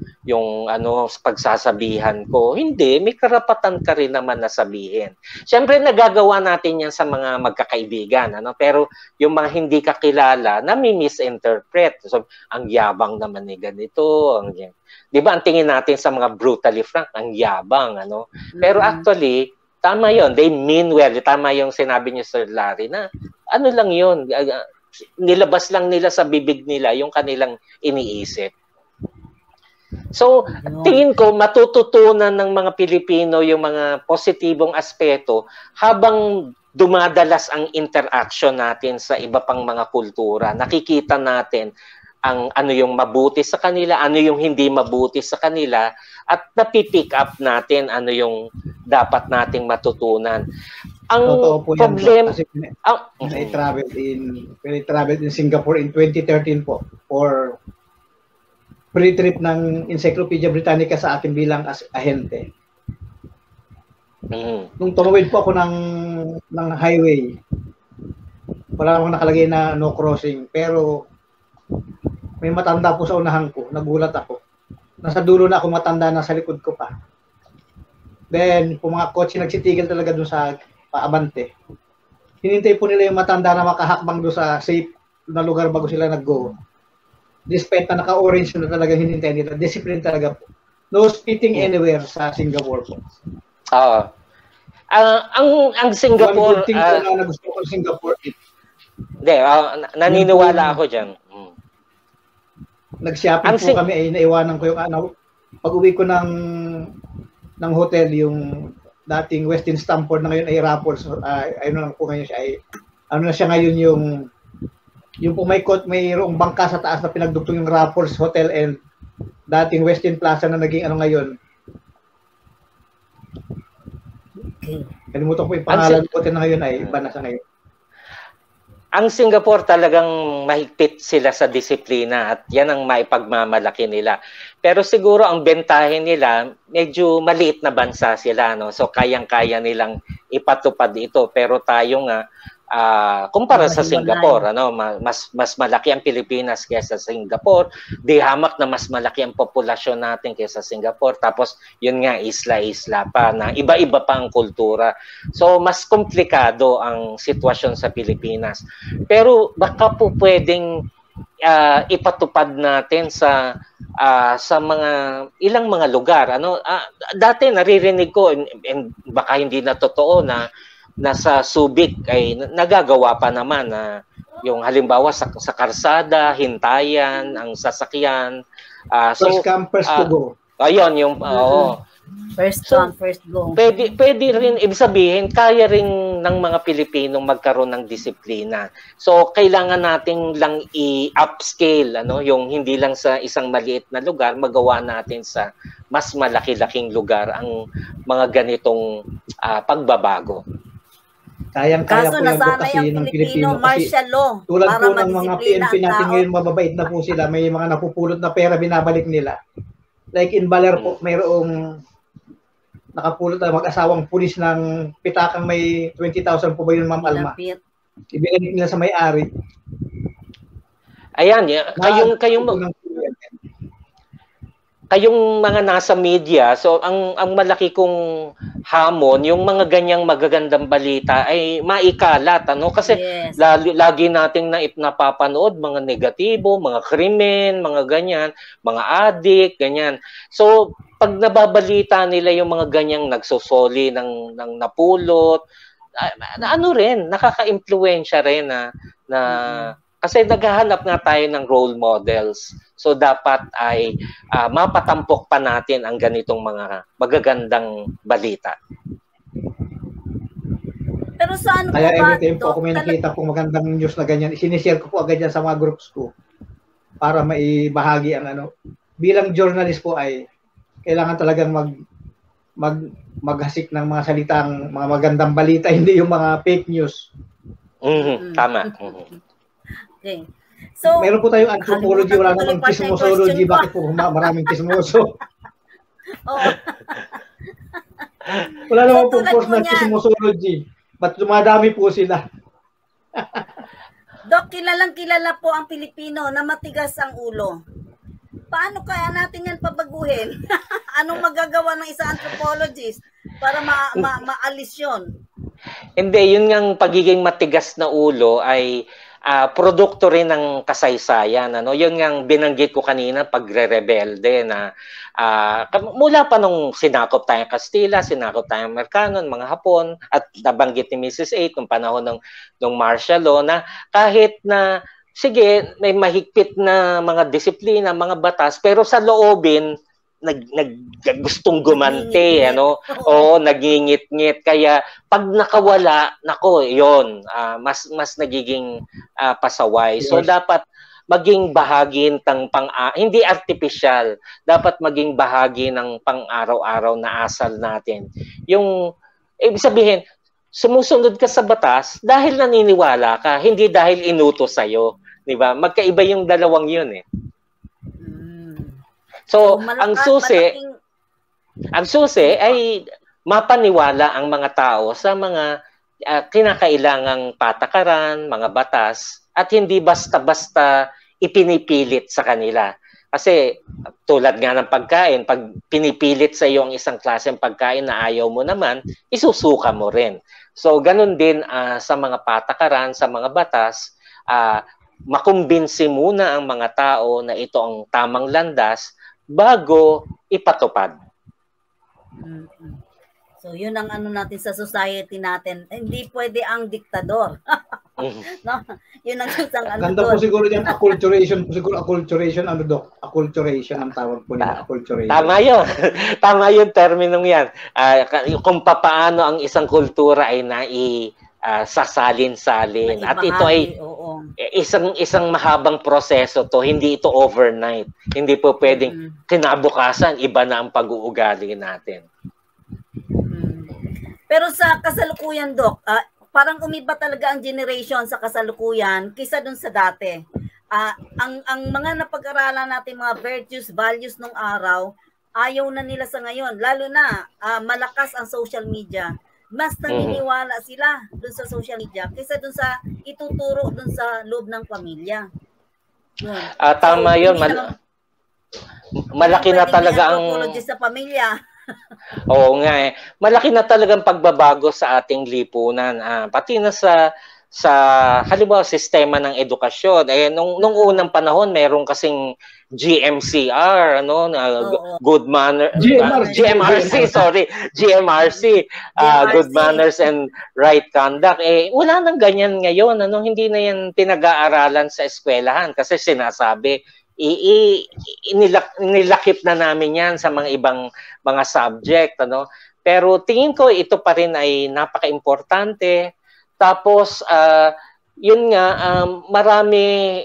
pagsasabihan ko. Hindi, may karapatan ka rin naman na sabihin. Siyempre, nagagawa natin yan sa mga magkakaibigan. Pero yung mga hindi kakilala, nami-misinterpret. So, ang yabang naman ni ganito. Di ba, ang tingin natin sa mga brutally frank, ang yabang. Pero actually, tama yon, they mean well. Tama yung sinabi niyo, Sir Larry, na ano lang yun, nilabas lang nila sa bibig nila yung kanilang iniisip. So, tingin ko matututunan ng mga Pilipino yung mga positibong aspeto habang dumadalas ang interaction natin sa iba pang mga kultura. Nakikita natin ang ano yung mabuti sa kanila, ano yung hindi mabuti sa kanila, at napipick up natin ano yung dapat nating matutunan. Ang problem, when I traveled in Singapore in 2013 po for pre-trip ng Encyclopedia Britannica sa akin bilang ahente. Nung tumawid po ako ng highway, wala akong nakalagay na no crossing, pero may matanda po sa unahan ko, nagulat ako. Nasa dulo na ako, matanda na sa likod ko pa. Then, po mga kotse nagsitigil talaga dun sa paabante. Hinintay po nila yung matanda na makahakbang doon sa safe na lugar bago sila nag-go. Despite na naka-orange na talaga hinintay nila. Discipline talaga po. No spitting anywhere sa Singapore po. Ang Singapore... One good thing na gusto ko sa Singapore. Hindi, naniniwala ako dyan. Nag-shopping po kami, ay naiwanan ko yung pag-uwi ko ng hotel, yung dating Westin Stamford na ngayon ay Raffles, ayun na po ngayon siya, ano na siya ngayon yung po mayroong bangka sa taas na pinagdugtong yung Raffles Hotel and dating Westin Plaza na naging ngayon. Kalimutan ko yung pangalan ko na ngayon ay iba na sa ngayon. Ang Singapore talagang mahigpit sila sa disiplina at yan ang maipagmamalaki nila. Pero siguro ang bentahe nila, medyo maliit na bansa sila, no? So kayang-kaya nilang ipatupad ito. Pero tayo nga, kumpara sa Singapore, mas malaki ang Pilipinas kaysa Singapore. Di hamak na mas malaki ang populasyon natin kaysa Singapore. Tapos yun nga, isla-isla pa na iba-iba pa ang kultura. So mas komplikado ang sitwasyon sa Pilipinas. Pero baka po pwedeng ipatupad natin sa ilang mga lugar. Dati naririnig ko, and baka hindi na totoo, na nasa Subic ay nagagawa pa naman na yung halimbawa sa karsada, hintayan ang sasakyan. First come, first to go. Ayun, yung first come, first go. Pwede rin, ibig sabihin, kaya rin ng mga Pilipinong magkaroon ng disiplina. So, kailangan nating lang i-upscale, yung hindi lang sa isang maliit na lugar, magawa natin sa mas malaki-laking lugar ang mga ganitong pagbabago. Kayang-kaya po yung advocacy ng Pilipino martial law. Tulad po ng mga PNP natin ngayon, mababait na po sila. May mga napupulot na pera, binabalik nila. Like in Baler po, mayroong nakapulot na mag-asawang pulis ng pitakang may 20,000 po ba yun, Ma'am Alma? Ibinalik nila sa may-ari. Ayan, kayong mga nasa media, so ang malaki kong hamon, yung mga ganyang magagandang balita ay maikalat, kasi yes, lagi nating napapanood mga negatibo, mga krimen, mga ganyan, mga adik, ganyan. So pag nababalita nila yung mga ganyang nagsusoli ng napulot, nakaka-impluwensya rin na kasi naghahanap nga tayo ng role models. So dapat ay mapatampok pa natin ang ganitong mga magagandang balita. Pero saan po kaya ba every time po ako may nakita pong magandang news na ganyan, sinishare ko po agad yan sa mga groups ko para maibahagi ang Bilang journalist po ay kailangan talagang maghasik ng mga salitang, mga magandang balita, hindi yung mga fake news. Tama. Okay. So, meron po tayong anthropology, wala namang chismosology. Bakit po maraming chismoso? Oo. Wala naman po course ng chismosology. Ba't dumadami po sila? Dok, kilala po ang Pilipino na matigas ang ulo. Paano kaya natin yan pabaguhin? Anong magagawa ng isang anthropologist para maalis yun? Hindi, yun ngang pagiging matigas na ulo ay produkto rin ng kasaysayan. Ano? Yun ngang binanggit ko kanina, pagre-rebelde na mula pa nung sinakop tayong Kastila, sinakop tayong Amerikano, mga Hapon, at nabanggit ni Mrs. A nung panahon ng martial law na kahit na, sige, may mahigpit na mga disiplina, mga batas, pero sa loobin, gustong gumante, ano? Oo, nagingit-ngit. Kaya pag nakawala, nako, yon, mas nagiging pasaway. So dapat maging bahagi ng hindi artificial, dapat maging bahagi ng pang-araw-araw na asal natin. Yung ibig sabihin, sumusunod ka sa batas dahil naniniwala ka, hindi dahil inutos sa'yo, 'di ba? Magkaiba yung dalawang 'yun eh. So, ang susi ay mapaniwala ang mga tao sa mga kinakailangang patakaran, mga batas, at hindi basta-basta ipinipilit sa kanila. Kasi tulad nga ng pagkain, pag pinipilit sa iyo ang isang klaseng pagkain na ayaw mo naman, isusuka mo rin. So, ganun din sa mga patakaran, sa mga batas, makumbinsi muna ang mga tao na ito ang tamang landas bago ipatupad. So, yun ang ano natin sa society natin. Hindi pwede ang diktador. No? Yun ang isang ano. Ganda po siguro yan, acculturation. Siguro acculturation, ano Dok? Acculturation ang tawag po nila, acculturation. Tama yun. Tama yung terminong yan. Kung papaano ang isang kultura ay sasalin-salin. At ito ay isang mahabang proseso to, hindi ito overnight. Hindi po pwedeng kinabukasan, iba na ang pag-uugali natin. Pero sa kasalukuyan, Dok, parang umiba talaga ang generation sa kasalukuyan kaysa dun sa dati. Ang mga napag-aralan natin, mga virtues, values nung araw, ayaw na nila sa ngayon. Lalo na malakas ang social media. Mas naniniwala sila dun sa social media kaysa dun sa ituturo dun sa loob ng pamilya. Tama yun. Malaki na talaga ang sa pamilya. Oo nga eh. Malaki na talagang pagbabago sa ating lipunan. Pati na sa halimbawa sistema ng edukasyon. Nung unang panahon meron kasing GMCR, good manner, GMRC, good manners and right conduct. Wala nang ganyan ngayon, hindi na yan pinag-aaralan sa eskwelahan kasi sinasabi nilakip na namin yan sa mga ibang mga subject, pero tingin ko ito pa rin ay napaka-importante. Tapos yun nga, marami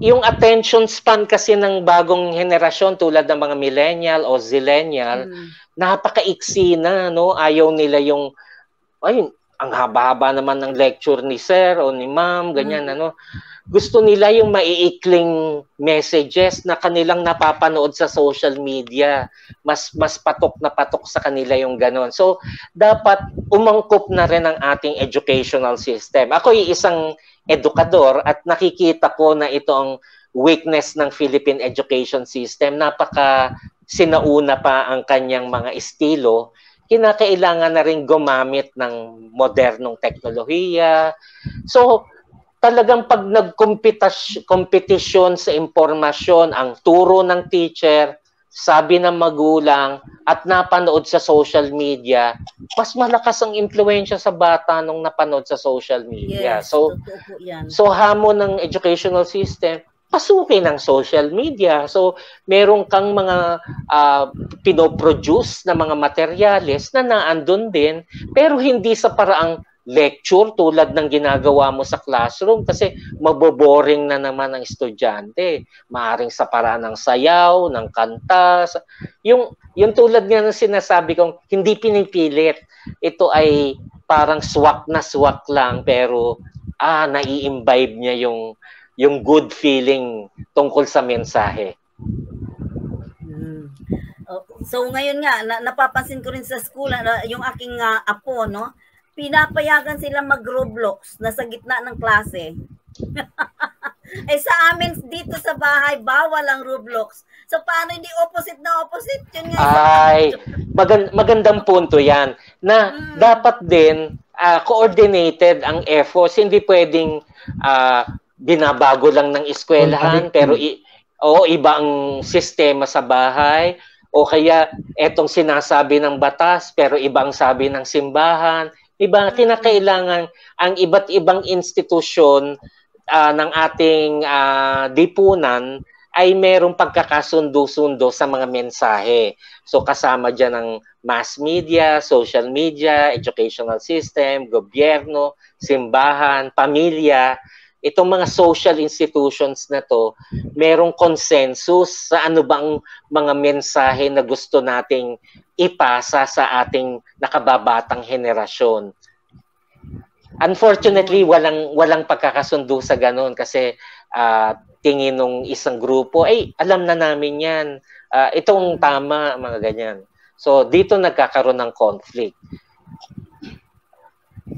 yung attention span kasi ng bagong henerasyon tulad ng mga millennial o zillennial, napaka-iksi na, ayaw nila yung ang haba-haba naman ng lecture ni sir o ni ma'am, ganyan, gusto nila yung maiikling messages na kanilang napapanood sa social media. Mas patok na patok sa kanila yung ganon. So, dapat umangkop na rin ang ating educational system. Ako ay isang edukador at nakikita ko na ito ang weakness ng Philippine education system. Napaka sinauna pa ang kanyang mga estilo. Kinakailangan na rin gumamit ng modernong teknolohiya. So, talagang pag nagkompetisyon sa impormasyon, ang turo ng teacher, sabi ng magulang, at napanood sa social media, mas malakas ang impluwensya sa bata nung napanood sa social media. Yes, so hamon ng educational system, pasukin ng social media. So, meron kang mga pinoproduce na mga materyales na naandun din, pero hindi sa paraang lecture tulad ng ginagawa mo sa classroom kasi maboboring na naman ang estudyante. Maaring sa paraan ng sayaw, ng kanta, yung tulad nga ng sinasabi kong hindi pinipilit. Ito ay parang swak na swak lang pero nai-imbibe niya yung good feeling tungkol sa mensahe. So ngayon nga, napapansin ko rin sa school, yung aking apo, no? Pinapayagan sila mag-Roblox na sa gitna ng klase. Eh sa amin dito sa bahay, bawal ang Roblox. So paano hindi opposite na opposite? Yun nga. Ay, magandang punto yan. Na dapat din coordinated ang efforts. Hindi pwedeng binabago lang ng eskwelahan pero iba ang sistema sa bahay. O kaya etong sinasabi ng batas pero ibang sabi ng simbahan. Iba, kinakailangan ang iba't ibang institusyon ng ating lipunan ay merong pagkakasundo-sundo sa mga mensahe. So kasama dyan ang mass media, social media, educational system, gobyerno, simbahan, pamilya. Itong mga social institutions na to, merong consensus sa ano bang mga mensahe na gusto nating ipasa sa ating nakababatang henerasyon. Unfortunately, walang pagkakasundo sa ganun kasi tingin ng isang grupo, ay alam na namin yan. Itong tama, mga ganyan. So, dito nagkakaroon ng conflict.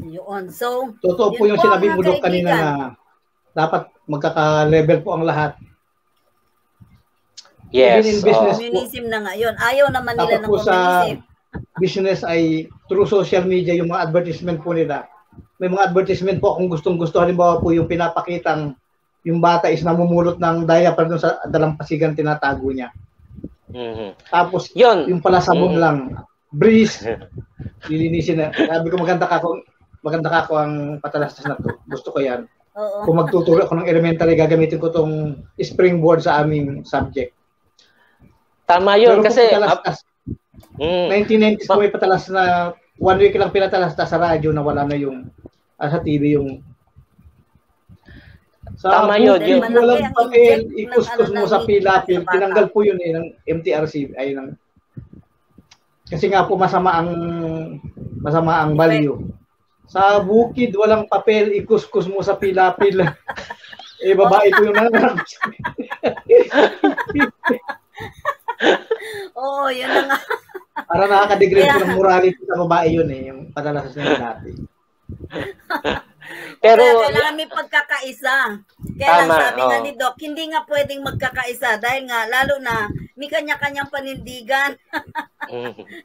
Yun. So, totoo po yung sinabi mo doon kanina na dapat magkaka-level po ang lahat. Yes. In business communism na ngayon. Ayaw naman nila ng communism. Sa business ay through social media yung mga advertisement po nila. May mga advertisement po kung gustong-gusto. Halimbawa po yung pinapakitang yung bata is namumulot ng diaper doon sa dalampasigan tinatago niya. Tapos yung pala sabon lang. Breeze. Lilinisin na. Sabi ko maganda ka ko ang patalastas na to. Gusto ko yan. Oo. Kung magtuturo ako ng elementary, gagamitin ko tong springboard sa aming subject. Tama yun. Pero kasi 1990s po may patalas na 1 week lang pinatalas sa radyo na wala na yung sa TV yung tama yun. Walang papel, ikuskus mo sa pilapil. Tinanggal po yun ng MTRC. Kasi nga po masama ang value. Sa bukid, walang papel, ikuskus mo sa pilapil. Babae ko yung nangarap. Oo, yun na nga. Para nakaka-degrade ko ng morality sa babae yun yung padalas niya natin. Pero kailangan may pagkakaisa. Kaya lang sabi nga ni Doc, hindi nga pwedeng magkakaisa dahil nga lalo na may kanya-kanyang panindigan.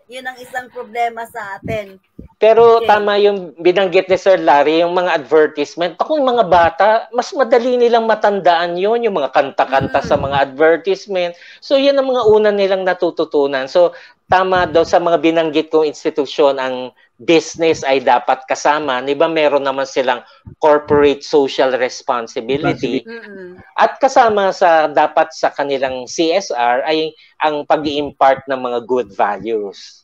Yun ang isang problema sa atin. Pero tama yung binanggit ni Sir Larry, yung mga advertisement. Ako yung mga bata, mas madali nilang matandaan yun, yung mga kanta-kanta sa mga advertisement. So yan ang mga una nilang natututunan. So tama daw sa mga binanggit kong institusyon, ang business ay dapat kasama. Di ba meron naman silang corporate social responsibility. At kasama dapat sa kanilang CSR ay ang pag-i-impart ng mga good values.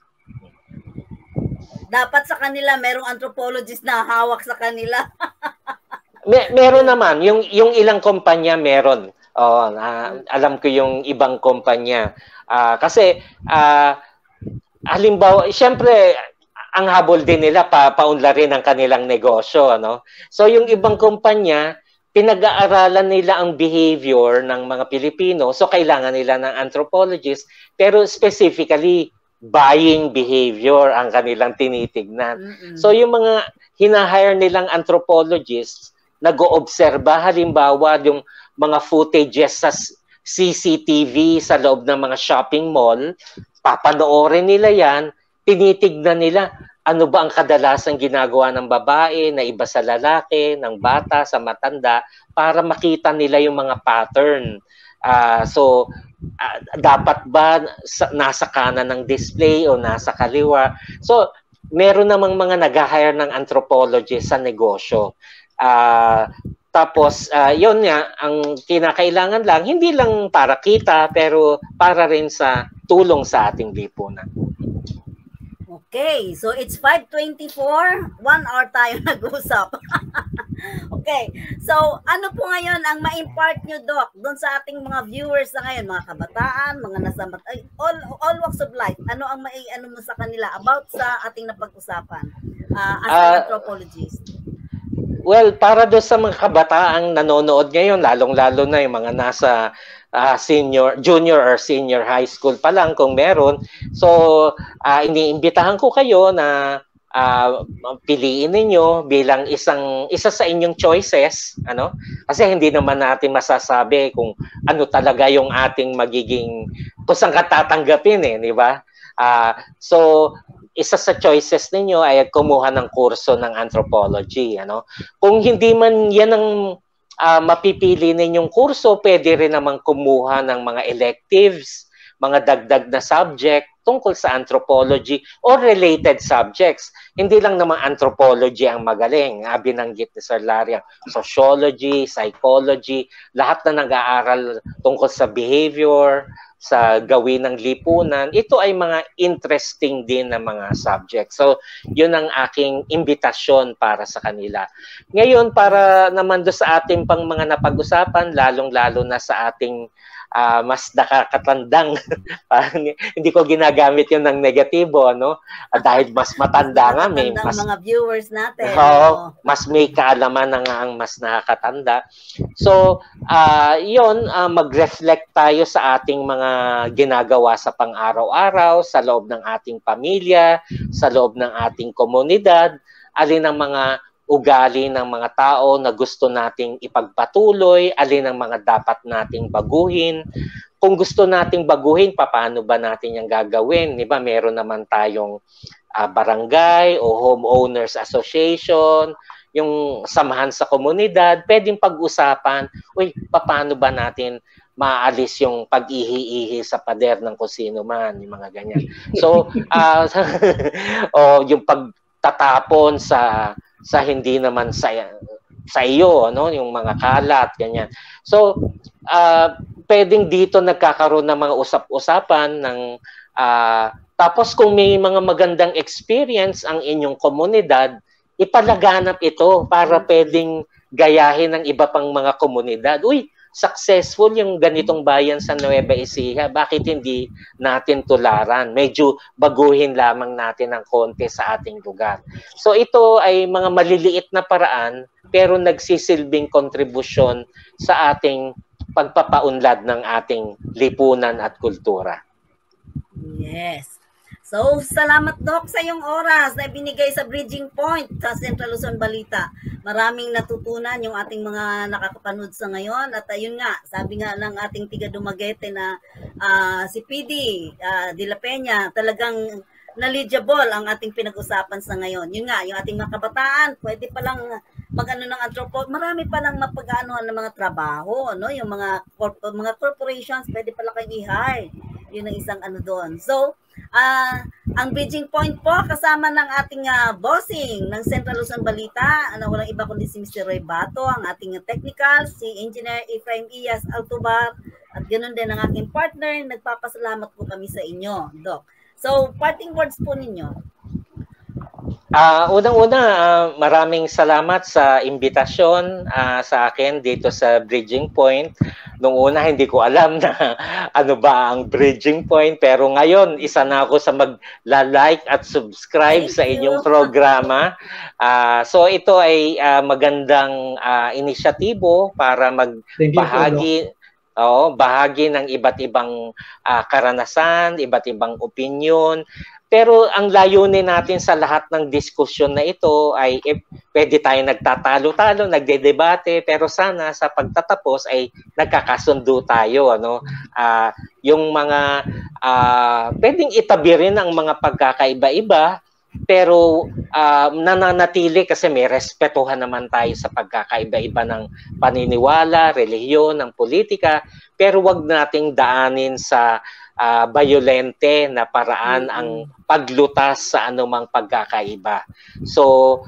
Dapat sa kanila, merong anthropologist na hawak sa kanila. Meron naman. Yung ilang kumpanya, meron. Alam ko yung ibang kumpanya. Kasi, halimbawa, siyempre, ang habol din nila, paunlarin ang kanilang negosyo. Ano? So, yung ibang kumpanya, pinag-aaralan nila ang behavior ng mga Pilipino. So, kailangan nila ng anthropologist. Pero specifically, buying behavior ang kanilang tinitignan. So yung mga hinahire nilang anthropologists, nag-oobserba halimbawa yung mga footages sa CCTV sa loob ng mga shopping mall, papanoorin nila yan, tinitignan nila ano ba ang kadalasang ginagawa ng babae, na iba sa lalaki, ng bata, sa matanda, para makita nila yung mga pattern. Dapat ba nasa kanan ng display o nasa kaliwa? So, meron namang mga nag-hire ng anthropologist sa negosyo. Tapos, yun nga, ang kinakailangan lang, hindi lang para kita, pero para rin sa tulong sa ating lipunan. Okay, so it's 5:24, 1 hour tayo nag-usap. Okay, so ano po ngayon ang ma-impart nyo, Doc, doon sa ating mga viewers na ngayon, mga kabataan, mga nasa all walks of life, ano ang ano mo sa kanila about sa ating napag-usapan as an anthropologist? Well, para doon sa mga kabataang nanonood ngayon, lalong-lalo na yung mga nasa junior or senior high school pa lang kung meron. So, iniimbitahan ko kayo na piliin ninyo bilang isa sa inyong choices, ano? Kasi hindi naman natin masasabi kung ano talaga yung ating magiging, kung saan ka tatanggapin di ba? So, isa sa choices ninyo ay kumuha ng kurso ng anthropology, ano? Kung hindi man yan ang mapipili ninyong kurso, pwede rin naman kumuha ng mga electives, mga dagdag na subject tungkol sa anthropology or related subjects. Hindi lang naman anthropology ang magaling. Binanggit ni Sir Larry, sociology, psychology, lahat na nag-aaral tungkol sa behavior, sa gawin ng lipunan, ito ay mga interesting din na mga subject. So, yun ang aking imbitasyon para sa kanila. Ngayon, para naman do sa ating pang mga napag-usapan, lalong-lalo na sa ating mas nakakatandang, hindi ko ginagamit yun ng negatibo, no? Dahil mas matanda nga, may mas mga viewers natin. Mas may kaalaman na nga ang mas nakakatanda. So, yun, mag-reflect tayo sa ating mga ginagawa sa pang-araw-araw, sa loob ng ating pamilya, sa loob ng ating komunidad, alin ang mga ugali ng mga tao na gusto nating ipagpatuloy, alin ang mga dapat nating baguhin. Kung gusto nating baguhin, paano ba natin yung gagawin? Diba, meron naman tayong barangay o homeowners association, yung samahan sa komunidad, pwedeng pag-usapan, paano ba natin maalis yung pag-ihi-ihi sa pader ng kung sino man, yung mga ganyan. So, yung pagtatapon sa hindi naman sa iyo, ano, yung mga kalat, ganyan. So, pwedeng dito nagkakaroon ng mga usap-usapan ng tapos kung may mga magandang experience ang inyong komunidad, ipalaganap ito para pwedeng gayahin ng iba pang mga komunidad. Successful yung ganitong bayan sa Nueva Ecija, bakit hindi natin tularan? Medyo baguhin lamang natin ng konti sa ating lugar. So ito ay mga maliliit na paraan pero nagsisilbing kontribusyon sa ating pagpapaunlad ng ating lipunan at kultura. Yes. So, salamat, Doc, sa iyong oras na binigay sa Bridging Point sa Central Luzon Balita. Maraming natutunan yung ating mga nakakapanood sa ngayon. At ayun nga, sabi nga ng ating tiga Dumaguete na si PD de la Peña, talagang knowledgeable ang ating pinag-usapan sa ngayon. Yun nga, yung ating mga kabataan, pwede palang mag-ano ng anthropology, marami palang mapag-aanohan ng mga trabaho, no? Yung mga corporations, pwede pala kayong i-hire. Yun ang isang ano doon. So, ang Bridging Point po, kasama ng ating bossing ng Central Luzon Balita, walang iba kundi si Mr. Roy Bato, ang ating technical, si Engineer Efraim Iyas Altubar, at ganoon din ang aking partner. Nagpapasalamat po kami sa inyo, Doc. So, parting words po ninyo. Unang-una, maraming salamat sa imbitasyon sa akin dito sa Bridging Point. Nung una, hindi ko alam na ano ba ang Bridging Point. Pero ngayon, isa na ako sa mag-like at subscribe sa inyong programa. So ito ay magandang inisyatibo para magbahagi bahagi ng iba't ibang karanasan, iba't ibang opinion. Pero ang layunin natin sa lahat ng diskusyon na ito ay pwede tayo nagtatalo-talo, nagdedebate, pero sana sa pagtatapos ay nagkakasundo tayo. Yung mga pwedeng itabi rin ang mga pagkakaiba-iba, pero nananatili kasi may respetuhan naman tayo sa pagkakaiba-iba ng paniniwala, relihiyon, ng politika, pero wag nating daanin sa violente na paraan ang paglutas sa anumang pagkakaiba. So,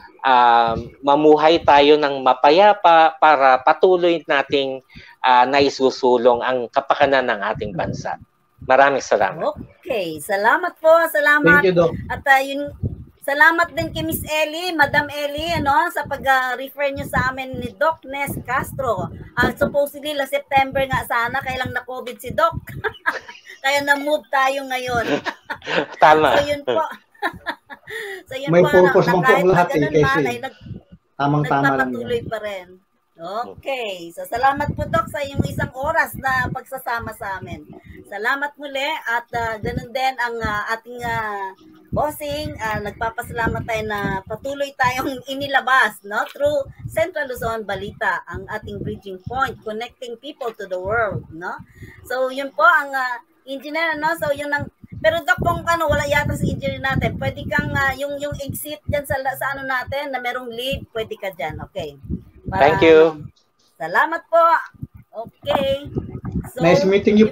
mamuhay tayo ng mapayapa para patuloy nating naisusulong ang kapakanan ng ating bansa. Maraming salamat. Okay, salamat po, salamat. Thank you, Doc. At salamat din kay Miss Ellie, Madam Ellie, sa pag-refer nyo sa amin ni Doc Nes Castro. Supposedly, September nga sana, kaya lang na-COVID si Doc. Kaya na-move tayo ngayon. Tama. So, yun po. So, yun May po, purpose man po ang lahat kasi tamang-tama lang nagpapatuloy pa rin. Okay. So, salamat po, Doc, sa iyong isang oras na pagsasama sa amin. Salamat muli at ganun din ang ating bossing. Nagpapasalamat tayo na patuloy tayong inilabas through Central Luzon Balita, ang ating bridging point, connecting people to the world. So, yun po ang engineer. So, yun ang pero Doc, kung wala yata sa engineer natin, pwede kang yung exit dyan sa natin na merong lead, pwede ka dyan. Okay. Thank you. Salamat po. Okay. So, nice meeting you.